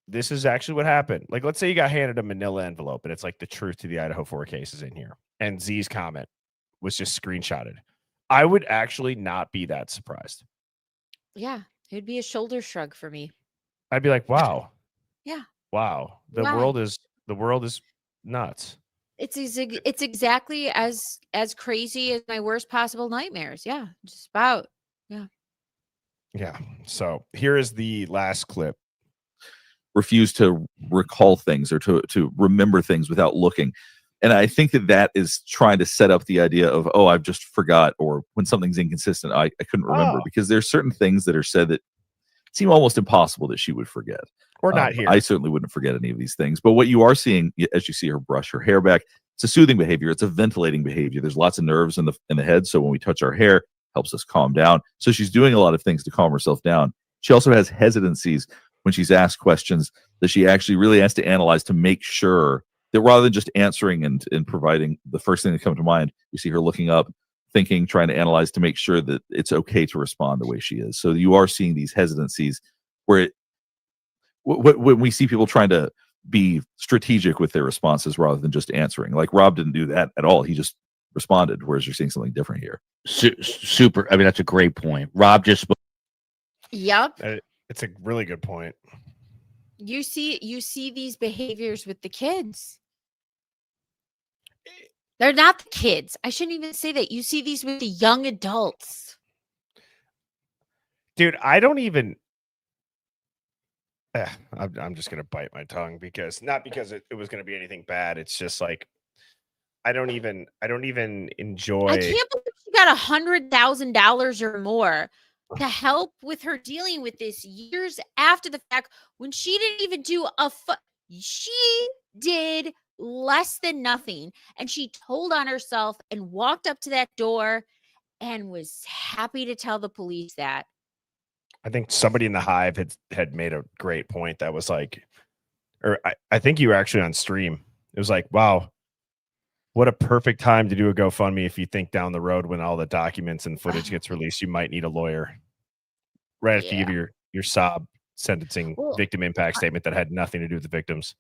this is actually what happened, like let's say you got handed a manila envelope and it's like the truth to the Idaho 4 cases in here, and Z's comment was just screenshotted, I would actually not be that surprised. Yeah, it'd be a shoulder shrug for me. I'd be like, wow. Yeah. Wow. The world is nuts. It's exactly as crazy as my worst possible nightmares. Yeah, just about. Yeah. Yeah. So here is the last clip. Refuse to recall things or to remember things without looking. And I think that is trying to set up the idea of, oh, I've just forgot, or when something's inconsistent, I couldn't remember, because there's certain things that are said that seem almost impossible that she would forget. Or not here. I certainly wouldn't forget any of these things. But what you are seeing, as you see her brush her hair back, it's a soothing behavior. It's a ventilating behavior. There's lots of nerves in the head. So when we touch our hair, helps us calm down. So she's doing a lot of things to calm herself down. She also has hesitancies when she's asked questions that she actually really has to analyze to make sure that rather than just answering and providing the first thing that comes to mind, you see her looking up, thinking, trying to analyze to make sure that it's okay to respond the way she is. So you are seeing these hesitancies where when we see people trying to be strategic with their responses rather than just answering. Like Rob didn't do that at all. He just responded, whereas you're seeing something different here. Super. I mean, that's a great point. Rob just spoke. Yep. It's a really good point. You see these behaviors with the kids. They're not the kids. I shouldn't even say that. You see these with the young adults. Dude, I don't even. I'm just gonna bite my tongue because not because it was gonna be anything bad. It's just like I don't even enjoy. I can't believe she got $100,000 or more to help with her dealing with this years after the fact when she didn't even do she did less than nothing, and she told on herself and walked up to that door and was happy to tell the police that. I think somebody in the Hive had made a great point that was like, or I think you were actually on stream. It was like, wow, what a perfect time to do a GoFundMe if you think down the road when all the documents and footage gets released, you might need a lawyer. Right after you give your sob sentencing victim impact statement that had nothing to do with the victims.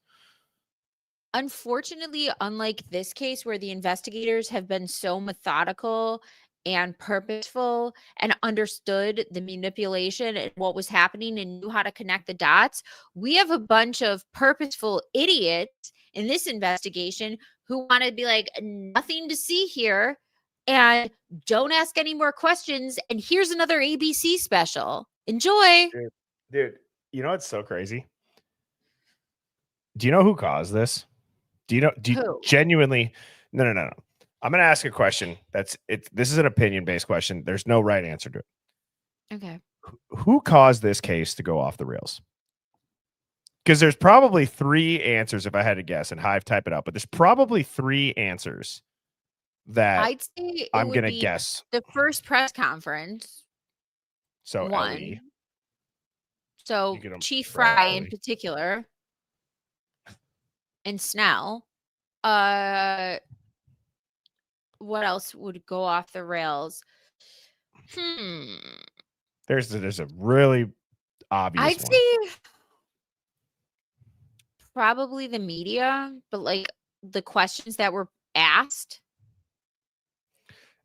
Unfortunately, unlike this case where the investigators have been so methodical and purposeful and understood the manipulation and what was happening and knew how to connect the dots, we have a bunch of purposeful idiots in this investigation who want to be like, nothing to see here and don't ask any more questions. And here's another ABC special. Enjoy. Dude, you know what's so crazy? Do you know who caused this? Do you genuinely? No. I'm going to ask a question. This is an opinion-based question. There's no right answer to it. Okay. Who caused this case to go off the rails? Because there's probably 3 answers if I had to guess, and Hive type it out, but there's probably 3 answers that I'd say I'm going to guess. The first press conference. So one. Ellie. So Chief Fry in particular. And Snell. What else would go off the rails? There's a really obvious I'd one. say probably the media, but like the questions that were asked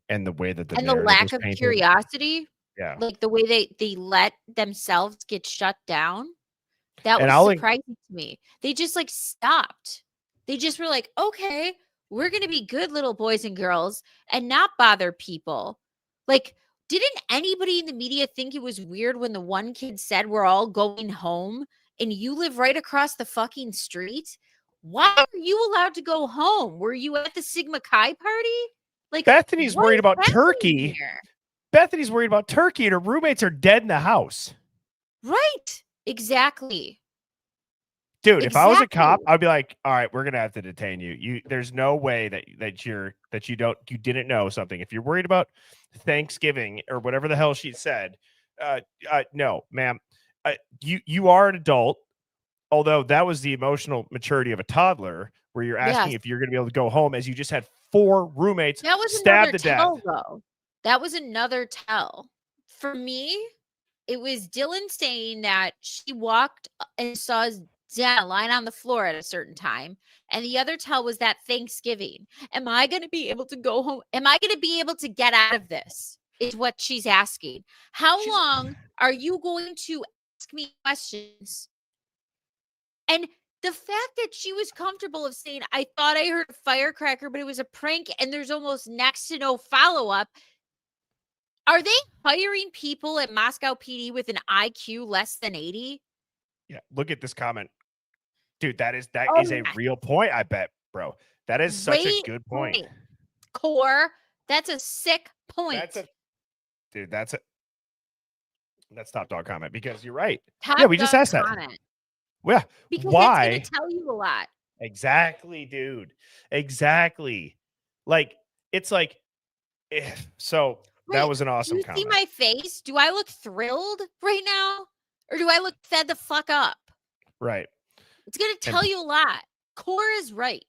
and the way that the lack of curiosity. Yeah. Like the way they let themselves get shut down. That was surprising to me. They just like stopped. They just were like, okay, we're going to be good little boys and girls and not bother people. Like, didn't anybody in the media think it was weird when the one kid said we're all going home and you live right across the fucking street? Why are you allowed to go home? Were you at the Sigma Chi party? Like Bethany's worried about turkey. Bethany's worried about turkey and her roommates are dead in the house. Right. Exactly. Dude, if I was a cop, I'd be like, all right, we're gonna have to detain you. There's no way that you didn't know something. If you're worried about Thanksgiving or whatever the hell she said, no, ma'am. You are an adult, although that was the emotional maturity of a toddler, where you're asking if you're gonna be able to go home as you just had 4 roommates stabbed to death. Though. That was another tell. For me, it was Dylan saying that she walked and saw Dad lying on the floor at a certain time. And the other tell was that Thanksgiving. Am I going to be able to go home? Am I going to be able to get out of this? Is what she's asking. How long are you going to ask me questions? And the fact that she was comfortable of saying, I thought I heard a firecracker, but it was a prank and there's almost next to no follow-up. Are they hiring people at Moscow PD with an IQ less than 80? Yeah, look at this comment. Dude, that is a real point, I bet, bro. That is such a good point. Core, that's a sick point. That's top dog comment because you're right. Yeah, we just asked comment. that. Yeah, because why? It's going to tell you a lot. Exactly, dude. Exactly. Like, it's like, so that was an awesome comment. Do you see my face? Do I look thrilled right now? Or do I look fed the fuck up? Right. It's going to tell you a lot. Cora's right.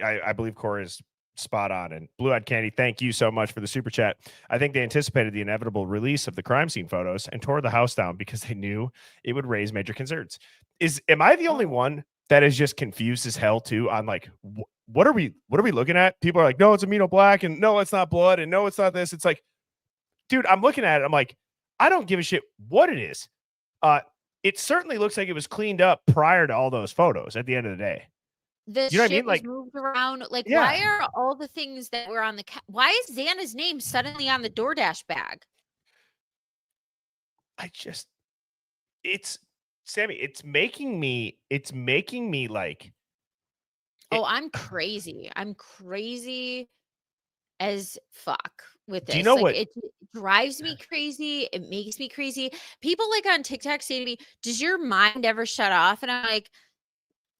I believe Cora is spot on. And Blue Eyed Candy, thank you so much for the super chat. I think they anticipated the inevitable release of the crime scene photos and tore the house down because they knew it would raise major concerns. Am I the only one that is just confused as hell too on like what are we looking at? People are like, no, it's Amino Black, and no, it's not blood, and no, it's not this. It's like, dude, I'm looking at it. I'm like, I don't give a shit what it is. It certainly looks like it was cleaned up prior to all those photos at the end of the day. The You know what I shit mean? was Like, moved around. Like, yeah. why are all the things that were on the why is Xana's name suddenly on the DoorDash bag? It's Sammy, it's making me like Oh, I'm crazy. I'm crazy as fuck with this. Do you know like what? it drives me crazy. It makes me crazy. People like on TikTok say to me, "Does your mind ever shut off?" And I'm like,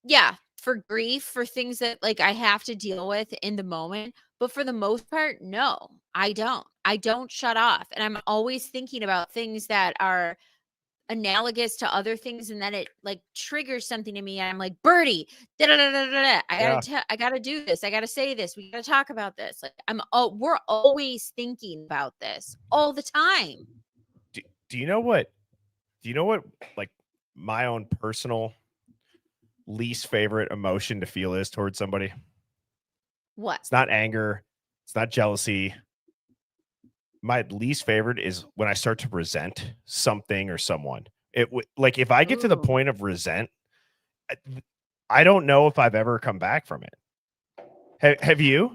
yeah, for grief, for things that like I have to deal with in the moment. But for the most part, no, I don't. I don't shut off. And I'm always thinking about things that are analogous to other things, and then it like triggers something in me. And I'm like, Birdie, da da da da da. I gotta do this. I gotta say this. We gotta talk about this. Like we're always thinking about this all the time. Do you know what? Like my own personal least favorite emotion to feel is towards somebody? What? It's not anger. It's not jealousy. My least favorite is when I start to resent something or someone. Like if I get to the point of resent, I don't know if I've ever come back from it. Have you?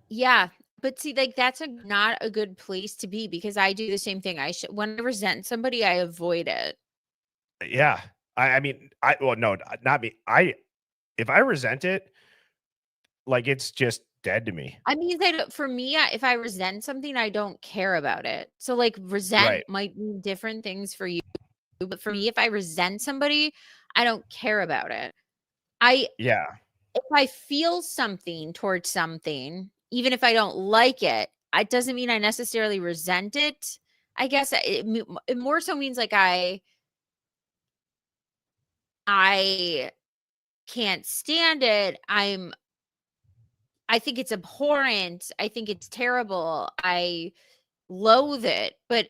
Yeah, but see, like that's not a good place to be, because I do the same thing. When I resent somebody, I avoid it. Yeah. I mean, no, not me. If I resent it, like it's just dead to me. I mean, that for me, if I resent something, I don't care about it. So like resent might mean different things for you, but for me, if I resent somebody, I don't care about it. If I feel something towards something, even if I don't like it, it doesn't mean I necessarily resent it. I guess it more so means like I can't stand it. I think it's abhorrent. I think it's terrible. I loathe it. But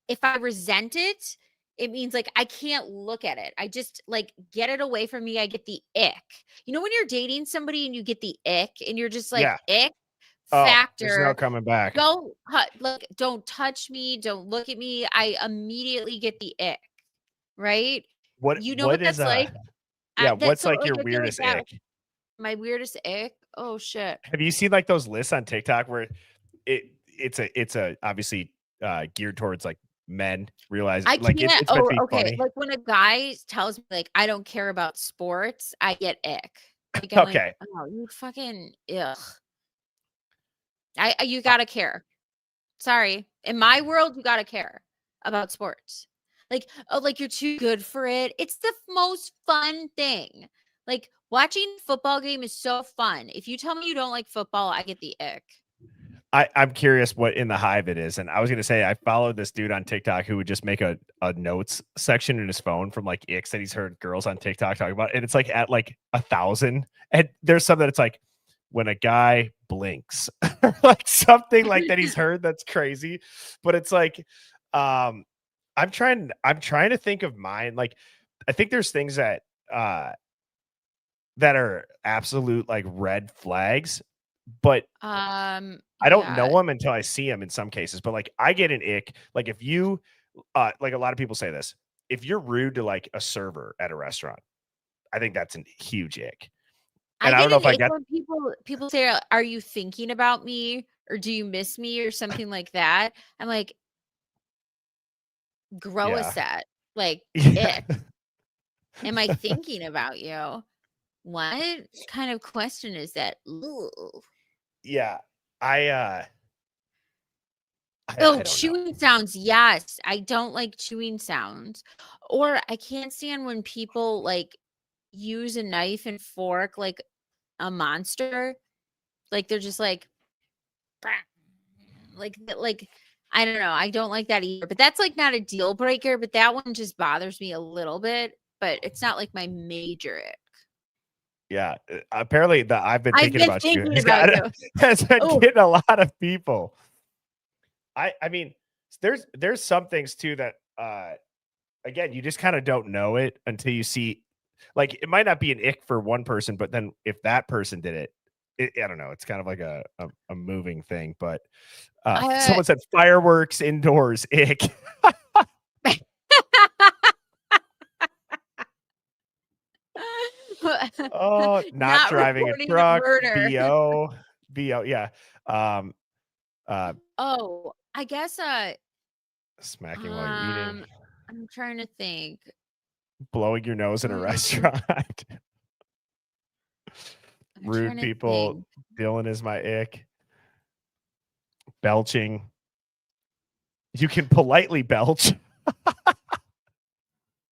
if I resent it, it means like I can't look at it. I just like get it away from me. I get the ick. You know, when you're dating somebody and you get the ick and you're just like, ick factor. There's no coming back. Don't touch me. Don't look at me. I immediately get the ick. Right? You know what that's like? Yeah, what's like your weirdest ick? My weirdest ick? Oh shit. Have you seen like those lists on TikTok where it's a obviously geared towards like men realize I like can't. it's meant to be Okay. funny. Like when a guy tells me like I don't care about sports, I get ick. Like, Okay. Like, oh, you fucking ugh. You gotta care. Sorry. In my world, you gotta care about sports. Like, oh, like you're too good for it. It's the most fun thing. Like watching football game is so fun. If you tell me you don't like football, I get the ick. I'm curious what in the Hive it is. And I was going to say, I followed this dude on TikTok who would just make a notes section in his phone from like icks that he's heard girls on TikTok talk about. And it's like at like 1,000. And there's some that it's like when a guy blinks like something like that he's heard. That's crazy. But it's like, I'm trying to think of mine. Like, I think there's things that are absolute like red flags, but I don't know them until I see them in some cases. But like I get an ick. Like if you like a lot of people say this, if you're rude to like a server at a restaurant, I think that's a huge ick. And I don't know if I got when people say, "Are you thinking about me or do you miss me or something like that?" I'm like, grow a set. Like ick. Am I thinking about you? What kind of question is that? Ooh. Yeah. Chewing sounds. Yes. I don't like chewing sounds. Or I can't stand when people like use a knife and fork like a monster. Like they're just like I don't know. I don't like that either. But that's like not a deal breaker, but that one just bothers me a little bit, but it's not like my major ick. Yeah, apparently the I've been thinking about you has been Oh. getting a lot of people. I mean, there's some things too that again, you just kind of don't know it until you see. Like, it might not be an ick for one person, but then if that person did it, I don't know. It's kind of like a moving thing. But someone said fireworks indoors, ick. Oh, not driving a reporting truck, murder. BO, yeah. Oh, I guess Smacking while you're eating, I'm trying to think. blowing your nose in a restaurant. Rude people. Dylan is my ick. Belching. You can politely belch.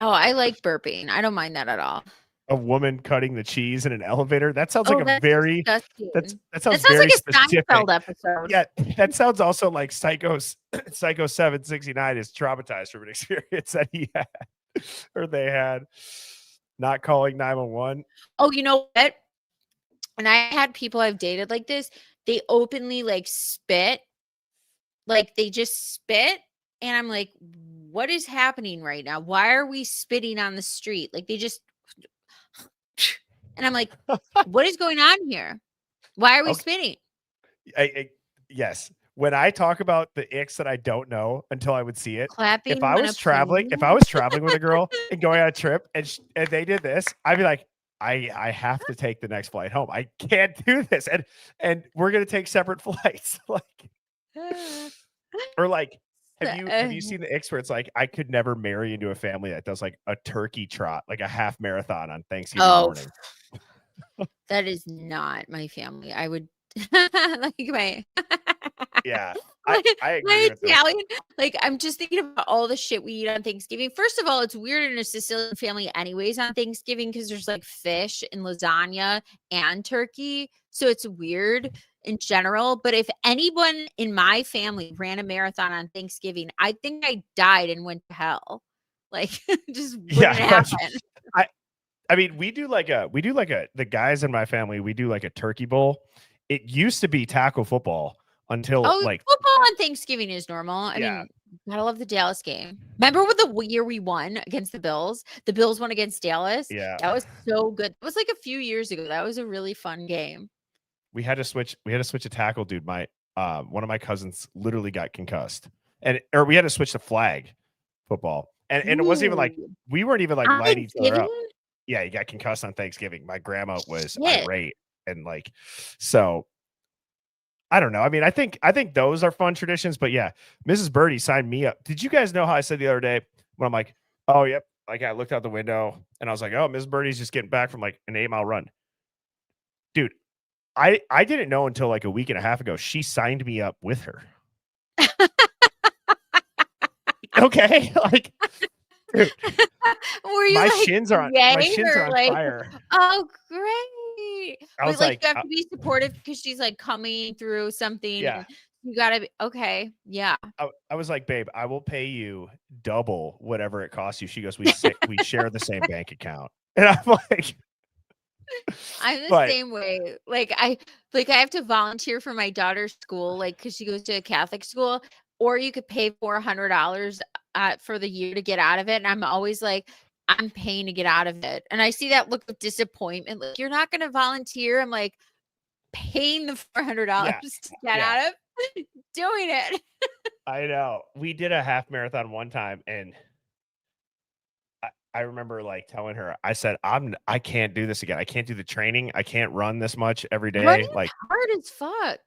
Oh, I like burping. I don't mind that at all. A woman cutting the cheese in an elevator. That sounds like a that's very disgusting. that sounds very very like a specific. Seinfeld episode. Yeah, that sounds also like Psycho 769 is traumatized from an experience that he had or they had. Not calling 911. Oh, you know what? And I had people I've dated like this. They openly like spit. Like they just spit. And I'm like, what is happening right now? Why are we spitting on the street? Like they just, and I'm like, what is going on here? Why are we spitting? Yes. When I talk about the icks that I don't know until I would see it, Clapping if I was traveling with a girl and going on a trip and they did this, I'd be like, I have to take the next flight home. I can't do this, and we're gonna take separate flights. Like, or like, have you seen the icks where it's like, I could never marry into a family that does like a turkey trot, like a half marathon on Thanksgiving morning. That is not my family. I would like my yeah. I agree my with Italian. Like I'm just thinking about all the shit we eat on Thanksgiving. First of all, it's weird in a Sicilian family anyways on Thanksgiving because there's like fish and lasagna and turkey. So it's weird in general. But if anyone in my family ran a marathon on Thanksgiving, I think I died and went to hell. Like just wouldn't happen. I mean, we do like the guys in my family, we do like a turkey bowl. It used to be tackle football until like football on Thanksgiving is normal. I mean, gotta love the Dallas game. Remember what the year we won against the Bills? The Bills won against Dallas. Yeah. That was so good. It was like a few years ago. That was a really fun game. We had to switch a tackle, dude. My one of my cousins literally got concussed. Or we had to switch to flag football. And it wasn't even like we weren't even like lighting each other up. Yeah, he got concussed on Thanksgiving. My grandma was irate and like, so I don't know. I mean, I think those are fun traditions, but yeah, Mrs. Birdie signed me up. Did you guys know how I said the other day when I'm like, oh, yep. Like I looked out the window and I was like, oh, Mrs. Birdie's just getting back from like an 8-mile run. Dude, I didn't know until like a week and a half ago. She signed me up with her. Okay. Like, dude, my shins are on fire. Oh, great. I was like you have to be supportive because she's like coming through something. Yeah. You gotta be okay. Yeah. I was like, babe, I will pay you double whatever it costs you. She goes, we share the same bank account. And I'm like, I'm the same way. Like I have to volunteer for my daughter's school, like because she goes to a Catholic school, or you could pay $400 for the year to get out of it. And I'm always like, I'm paying to get out of it. And I see that look of disappointment. Like, you're not going to volunteer. I'm like, paying the $400 to get out of doing it. I know. We did a half marathon one time, and I remember like telling her, I said, I can't do this again. I can't do the training. I can't run this much every day. Running's like hard as fuck.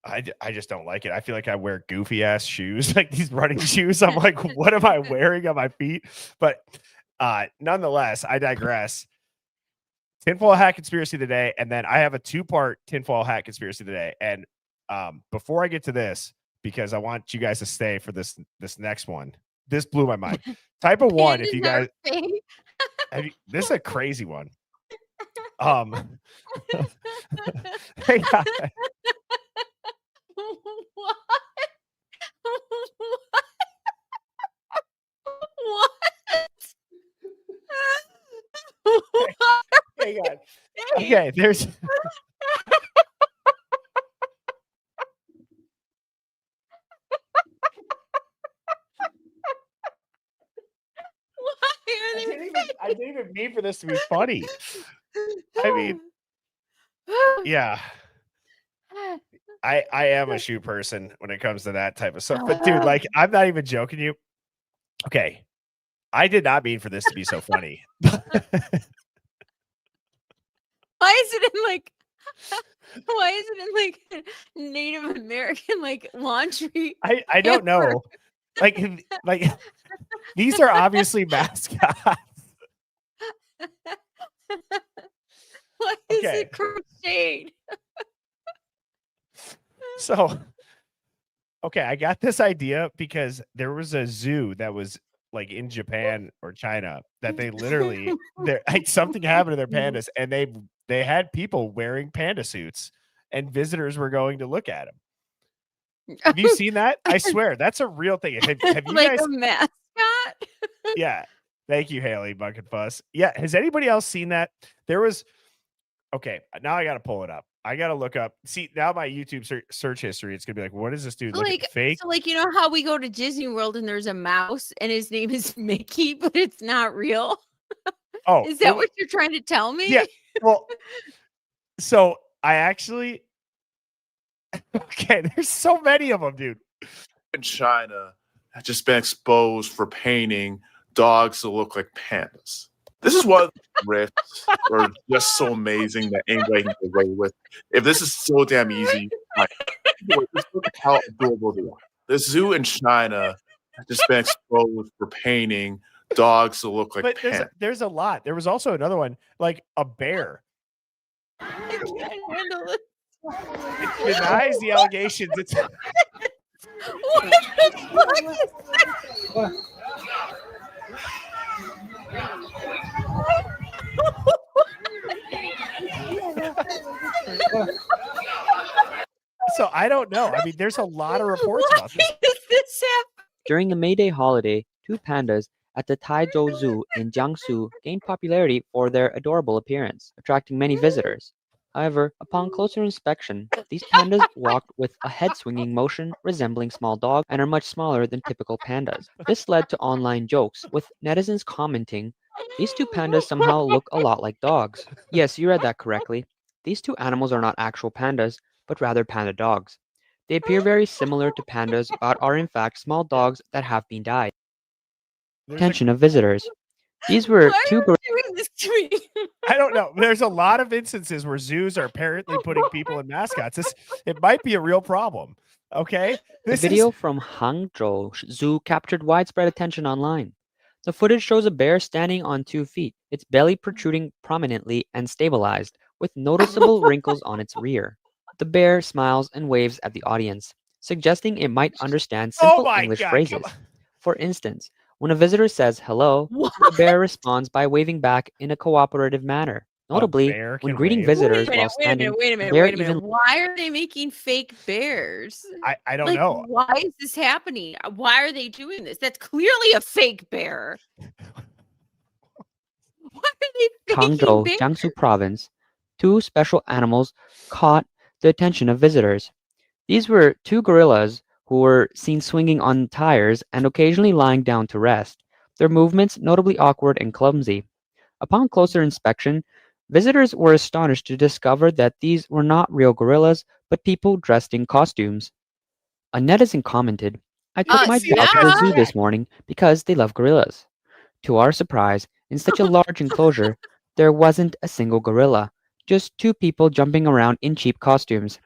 I just don't like it. I feel like I wear goofy ass shoes, like these running shoes. I'm like, what am I wearing on my feet? But nonetheless, I digress. Tinfoil hat conspiracy today, and then I have a 2-part tinfoil hat conspiracy today. And before I get to this, because I want you guys to stay for this next one. This blew my mind. Type of one, if you guys, this is a crazy one. Hey guys. What? What? What are Hang on. Okay, there's. I didn't even mean for this to be funny. I mean, yeah. I am a shoe person when it comes to that type of stuff. But dude, like, I'm not even joking you. Okay. I did not mean for this to be so funny. Why is it in like Native American like laundry? I don't know. Like these are obviously mascots. Why is it crocheted? So, okay, I got this idea because there was a zoo that was like in Japan or China that they literally like something happened to their pandas and they had people wearing panda suits and visitors were going to look at them. Have you seen that? I swear that's a real thing. Have you like guys a mascot? Yeah. Thank you, Haley Bucket Fuss. Yeah. Has anybody else seen that? There was okay. Now I got to pull it up. I got to look up. See, now my YouTube search history, it's going to be like, what is this dude? Look at the fake. So like, you know how we go to Disney World and there's a mouse and his name is Mickey, but it's not real? Oh, is that what you're trying to tell me? Yeah. Well, so I actually, okay, there's so many of them, dude. In China has just been exposed for painting dogs to look like pandas. This is what risks are just so amazing that anybody can get away with. If this is so damn easy, like, just look at how adorable they are. The zoo in China has just been exposed for painting dogs to look like pandas. There's a lot. There was also another one, like a bear. I can't handle it. It denies the allegations. It's what the fuck is that? So I don't know. I mean, there's a lot of reports about this. During the May Day holiday, two pandas at the Taizhou Zoo in Jiangsu gained popularity for their adorable appearance, attracting many visitors. However, upon closer inspection, these pandas walked with a head-swinging motion resembling small dogs and are much smaller than typical pandas. This led to online jokes, with netizens commenting, "These two pandas somehow look a lot like dogs." Yes, you read that correctly. These two animals are not actual pandas, but rather panda dogs. They appear very similar to pandas, but are in fact small dogs that have been dyed. Attention of visitors. These were two doing this to me? I don't know. There's a lot of instances where zoos are apparently putting people in mascots. It might be a real problem. Okay. The video from Hangzhou Zoo captured widespread attention online. The footage shows a bear standing on 2 feet, its belly protruding prominently and stabilized, with noticeable wrinkles on its rear. The bear smiles and waves at the audience, suggesting it might understand simple English phrases. For instance, when a visitor says hello, the bear responds by waving back in a cooperative manner. Notably, when greeting visitors while standing, wait a minute. Why are they making fake bears? I don't know. Why is this happening? Why are they doing this? That's clearly a fake bear. Why are they faking Hangzhou, bears? Jiangsu province, two special animals caught the attention of visitors. These were two gorillas who were seen swinging on tires and occasionally lying down to rest, their movements notably awkward and clumsy. Upon closer inspection, visitors were astonished to discover that these were not real gorillas, but people dressed in costumes. A netizen commented, "I took my dog to the zoo this morning because they love gorillas." To our surprise, in such a large enclosure, there wasn't a single gorilla, just two people jumping around in cheap costumes.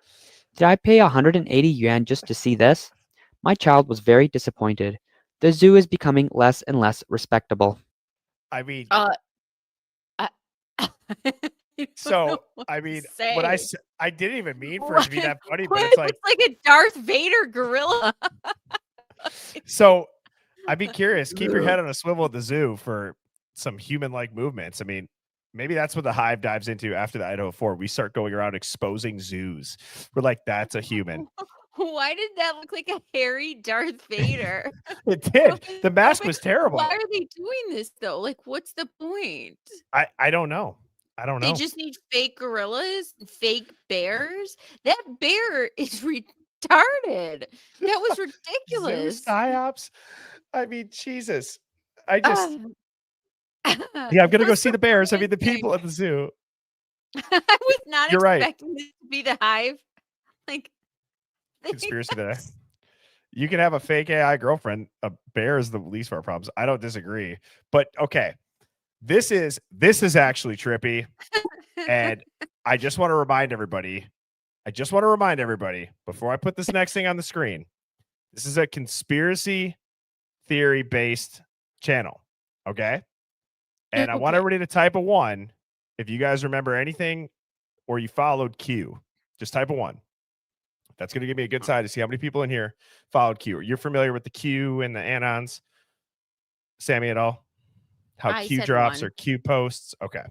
Did I pay 180 yuan just to see this? My child was very disappointed. The zoo is becoming less and less respectable. I mean, So I mean, what I didn't even mean for it to be that funny, but What? it's like, It's like a Darth Vader gorilla. so I'd be curious. Keep your head on a swivel at the zoo for some human-like movements. I mean, maybe that's what the Hive dives into after the Idaho 4. We start going around exposing zoos. We're like, that's a human. Why did that look like a hairy Darth Vader? It did. The mask was terrible. Why are they doing this though? Like, what's the point? I don't know. I don't They know. just need fake gorillas, fake bears. That bear is retarded. That was Zoo ridiculous. psyops. I mean, Jesus. I just Um, yeah, I'm gonna go those see were the bears. I mean, the convincing. people at the zoo. I was not You're right. expecting this to be the Hive. Like, Conspiracy today. You can have a fake AI girlfriend. A bear is the least of our problems. I don't disagree. But okay, this is actually trippy. And I just want to remind everybody. Before I put this next thing on the screen. This is a conspiracy theory based channel. Okay. And I want everybody to type a 1 if you guys remember anything or you followed Q. Just type a 1. That's going to give me a good side to see how many people in here followed Q. You're familiar with the Q and the anons, Sammy, at all? How I Q said drops 1. or Q posts? Okay.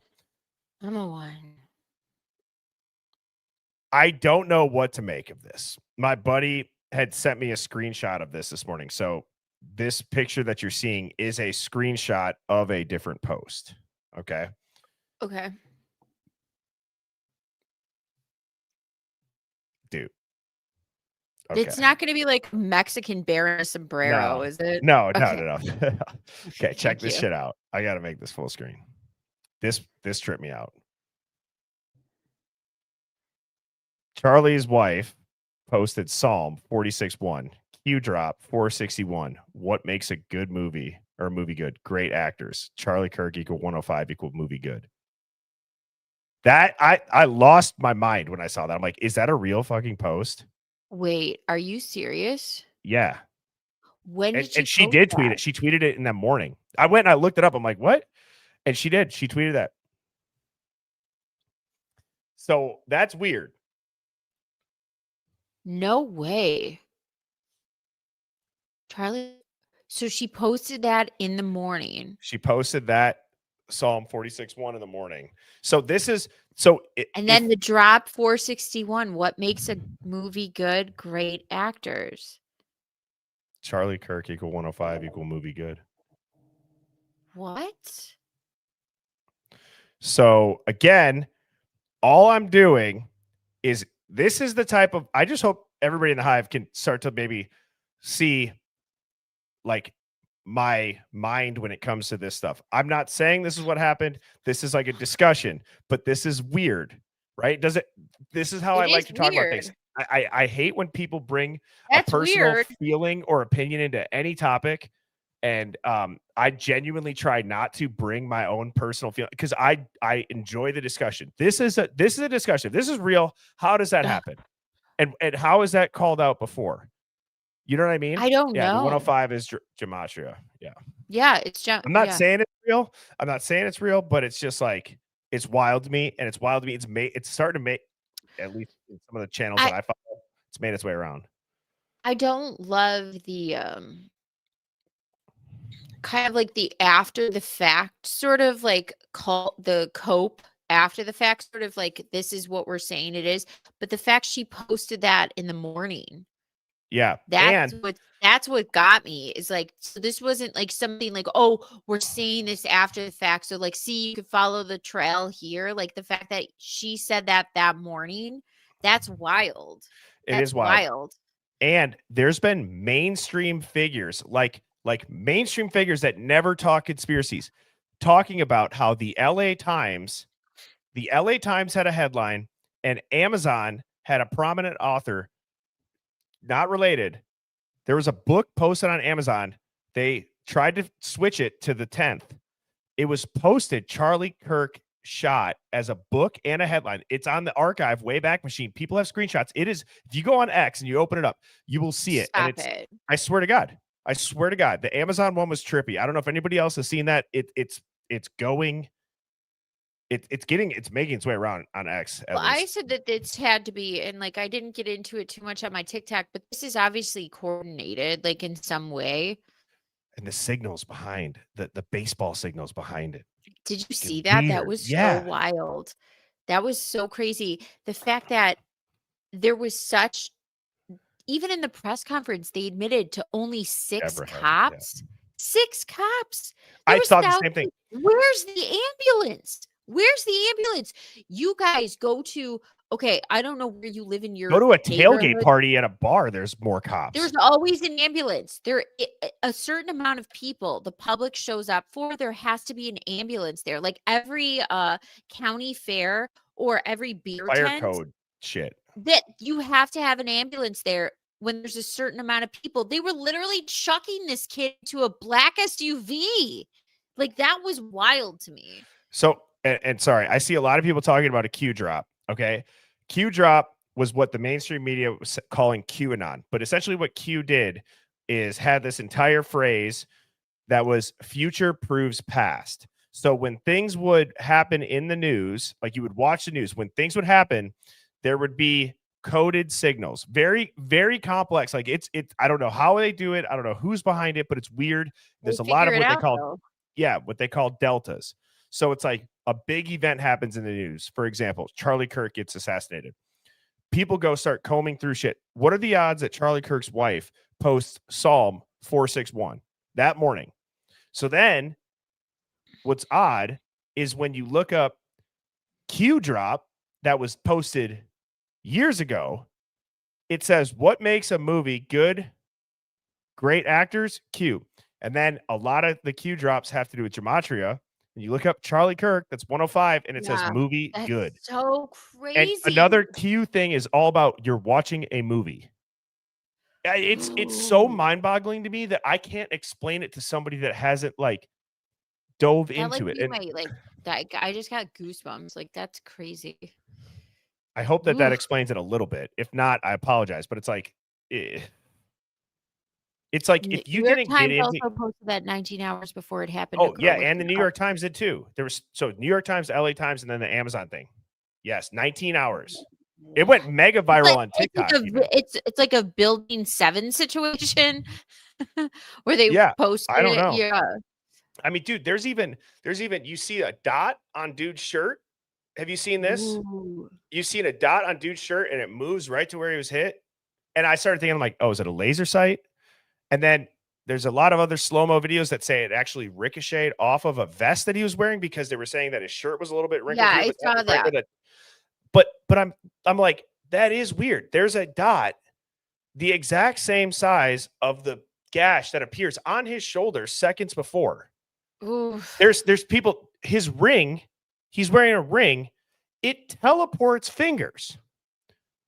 I'm a 1. I don't know what to make of this. My buddy had sent me a screenshot of this morning. So this picture that you're seeing is a screenshot of a different post. Okay. Okay. Dude. Okay. It's not going to be like Mexican bear in a sombrero, is it? No. Okay. Okay, check this you. shit out. I got to make this full screen. This tripped me out. Charlie's wife posted Psalm 46:1. Q drop 461. What makes a good movie or a movie good? Great actors. Charlie Kirk equal 105 equal movie good. That I lost my mind when I saw that. I'm like, is that a real fucking post? Wait, are you serious? Yeah. When did And she did tweet it. She tweeted it in the morning. I went and I looked it up. I'm like, what? And she did. She tweeted that. So that's weird. No way. Charlie. So she posted that in the morning. She posted that Psalm 46:1 in the morning. So this is and then the drop 461. What makes a movie good? Great actors. Charlie Kirk equal 105 equal movie good. What? So again, all I'm doing is this is the type of I just hope everybody in the Hive can start to maybe see like my mind when it comes to this stuff. I'm not saying this is what happened. This is like a discussion, but this is weird, right? This is how I like to talk about things. I hate when people bring a personal feeling or opinion into any topic. And I genuinely try not to bring my own personal feeling because I enjoy the discussion. This is a discussion. This is real. How does that happen? And how is that called out before? You know what I mean? I don't know. The 105 is gematria. Yeah. Yeah, it's I'm not saying it's real. I'm not saying it's real, but it's just like it's wild to me, and it's wild to me. It's starting to make, at least in some of the channels that I follow, it's made its way around. I don't love the kind of like the after the fact sort of like the cope after the fact sort of like this is what we're saying it is, but the fact she posted that in the morning. Yeah. That's what got me is like, so this wasn't like something like, oh, we're saying this after the fact. So like, see, you could follow the trail here. Like the fact that she said that morning, that's wild. It is wild. And there's been mainstream figures like mainstream figures that never talk conspiracies talking about how the LA Times had a headline and Amazon had a prominent author, not related. There was a book posted on Amazon. They tried to switch it to the 10th. It was posted Charlie Kirk shot as a book and a headline. It's on the archive Wayback Machine. People have screenshots. It is, if you go on X and you open it up, you will see it. Stop and it. I swear to God. The Amazon one was trippy. I don't know if anybody else has seen that. It's making its way around on X. Well, I said that it's had to be, and like I didn't get into it too much on my TikTok, but this is obviously coordinated, like in some way. And the signals behind the baseball signals behind it. Did you see that? Weird. That was so wild. That was so crazy. The fact that there was such, even in the press conference, they admitted to only 6 cops. 6 cops. I thought the same thing. Where's the ambulance? Where's the ambulance? You guys go to, okay, I don't know where you live in your Go to a tailgate neighborhood. party at a bar. There's more cops. There's always an ambulance. A certain amount of people the public shows up for. There has to be an ambulance there. Like every county fair or every beer Fire tent, code shit. that you have to have an ambulance there when there's a certain amount of people. They were literally chucking this kid to a black SUV. Like that was wild to me. So, and sorry, I see a lot of people talking about a Q drop. Okay. Q drop was what the mainstream media was calling QAnon. But essentially what Q did is had this entire phrase that was future proves past. So when things would happen in the news, like you would watch the news, when things would happen, there would be coded signals. Very, very complex. Like it's, I don't know how they do it. I don't know who's behind it, but it's weird. There's a lot of what they call, what they call deltas. So it's like a big event happens in the news. For example, Charlie Kirk gets assassinated. People go start combing through shit. What are the odds that Charlie Kirk's wife posts Psalm 461 that morning? So then what's odd is when you look up Q drop that was posted years ago, it says, what makes a movie good? Great actors, Q. And then a lot of the Q drops have to do with gematria. And you look up Charlie Kirk, that's 105, and it says movie good. So crazy. And another Q thing is all about you're watching a movie. It's so mind-boggling to me that I can't explain it to somebody that hasn't like dove into it. And I just got goosebumps. Like that's crazy. I hope that that explains it a little bit. If not, I apologize. But it's like, it's like if you didn't get into. Also posted that 19 hours before it happened. Oh yeah, and the New York Times did too. There was New York Times, LA Times, and then the Amazon thing. Yes, 19 hours. It went mega viral on TikTok. It's like a Building 7 situation where they posted I don't know. it. Yeah. I mean, dude, there's even you see a dot on dude's shirt. Have you seen this? Ooh. You've seen a dot on dude's shirt and it moves right to where he was hit. And I started thinking, like, oh, is it a laser sight? And then there's a lot of other slow-mo videos that say it actually ricocheted off of a vest that he was wearing because they were saying that his shirt was a little bit wrinkled. Yeah, I saw that. But I'm like, that is weird. There's a dot the exact same size of the gash that appears on his shoulder seconds before. Ooh. There's people, his ring, he's wearing a ring, it teleports fingers.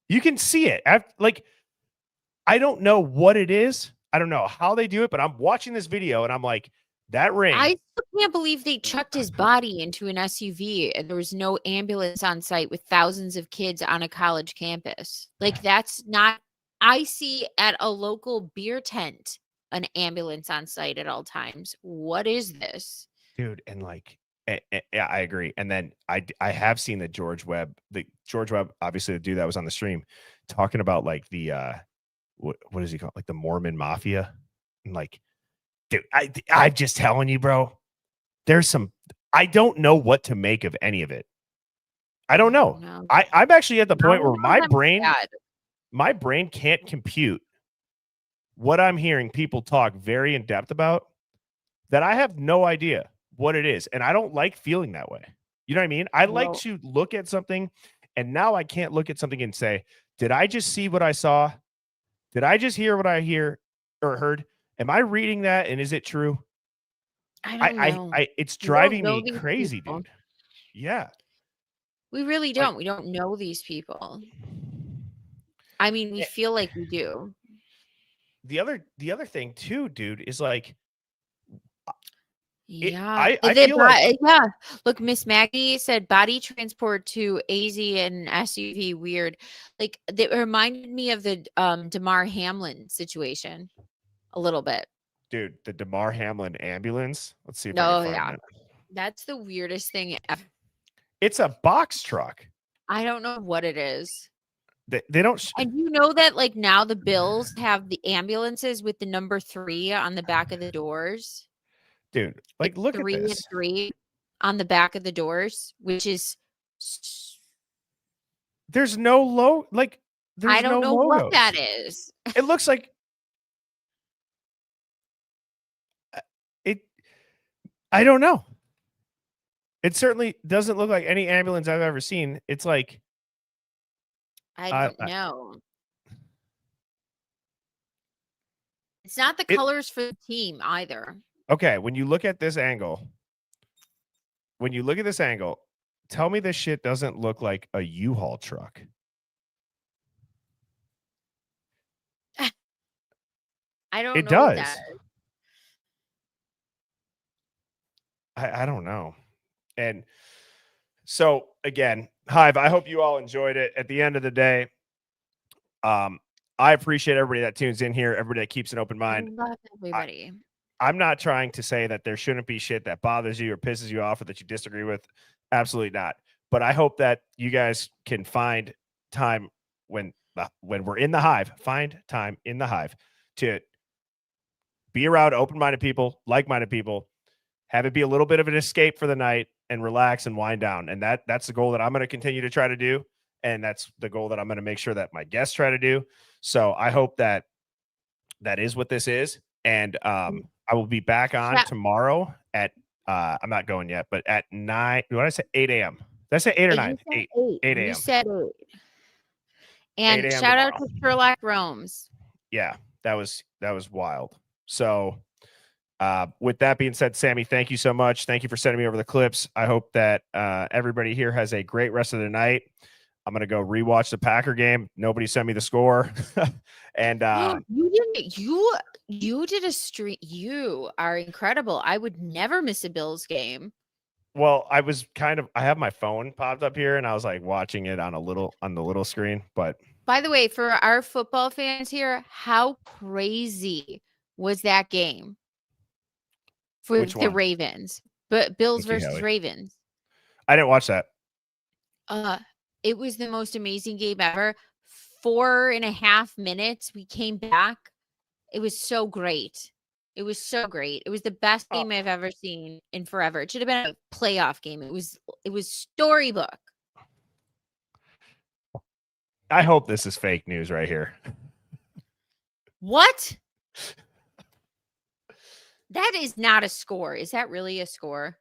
You can see it. I don't know what it is. I don't know how they do it, but I'm watching this video and I'm like, that ring. I still can't believe they chucked his body into an SUV and there was no ambulance on site with thousands of kids on a college campus. Like that's not, I see at a local beer tent an ambulance on site at all times. What is this? Dude, and like, yeah, I agree. And then I have seen the George Webb, obviously the dude that was on the stream talking about like the, what is he called? Like the Mormon mafia. And like, dude, I'm just telling you, bro, there's some, I don't know what to make of any of it. I don't know. No. I'm actually at the point where Sad. my brain can't compute what I'm hearing people talk very in depth about, that I have no idea what it is. And I don't like feeling that way. You know what I mean? I like to look at something and now I can't look at something and say, did I just see what I saw? Did I just hear what I hear or heard? Am I reading that? And is it true? I don't know. It's driving me crazy, dude. Yeah. We really don't. We don't know these people. I mean, we feel like we do. The other thing too, dude, is like, yeah, I feel like, yeah. Look, Miss Maggie said body transport to AZ and SUV weird. Like it reminded me of the Damar Hamlin situation a little bit. Dude, the Damar Hamlin ambulance. Let's see if I can find it. That's the weirdest thing ever. It's a box truck. I don't know what it is. They don't. And you know that like now the Bills have the ambulances with the number 3 on the back of the doors. Dude, like look at 3 this. and 3 on the back of the doors, which is there's no logo. Like I don't know what that is. It looks like it. I don't know. It certainly doesn't look like any ambulance I've ever seen. It's like I don't know. It's not the colors for the team either. Okay, when you look at this angle, tell me this shit doesn't look like a U-Haul truck. I don't It know what does. that is. I don't know. And so again, Hive, I hope you all enjoyed it. At the end of the day, I appreciate everybody that tunes in here, everybody that keeps an open mind. I love everybody. I'm not trying to say that there shouldn't be shit that bothers you or pisses you off or that you disagree with. Absolutely not. But I hope that you guys can find time when we're in the Hive, find time in the Hive to be around open-minded people, like-minded people, have it be a little bit of an escape for the night and relax and wind down. And that's the goal that I'm going to continue to try to do. And that's the goal that I'm going to make sure that my guests try to do. So I hope that is what this is. And I will be back on tomorrow at, I'm not going yet, but at 9, what did I say? 8 a.m. Did I say 8 or 9? 8 a.m. You said 8. And 8 a.m. shout out tomorrow. to Sherlock Romes. Yeah, that was wild. So with that being said, Sammy, thank you so much. Thank you for sending me over the clips. I hope that everybody here has a great rest of the night. I'm going to go rewatch the Packer game. Nobody sent me the score. And you did a stream. You are incredible. I would never miss a Bills game. Well, I have my phone popped up here and I was like watching it on the little screen, but by the way, for our football fans here, how crazy was that game for the Ravens? But Bills versus Ravens. I didn't watch that. It was the most amazing game ever. 4.5 minutes. We came back. It was so great. It was so great. It was the best game I've ever seen in forever. It should have been a playoff game. It was storybook. I hope this is fake news right here. What? That is not a score. Is that really a score?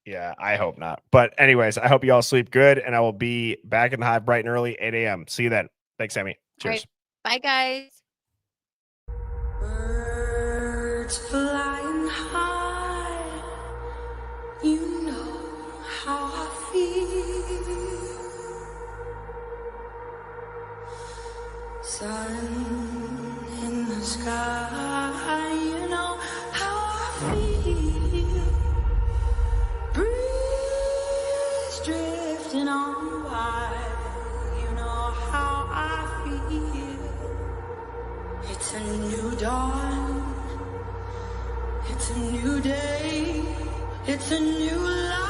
Yeah, I hope not. But anyways, I hope you all sleep good, and I will be back in the Hive bright and early, 8 a.m. See you then. Thanks, Sammy. Cheers. Right. Bye, guys. Birds flying high, you know how I feel. Sun in the sky, you know how I feel. Breeze drifting on by, you know how I feel. It's a new dawn, it's a new day, it's a new life.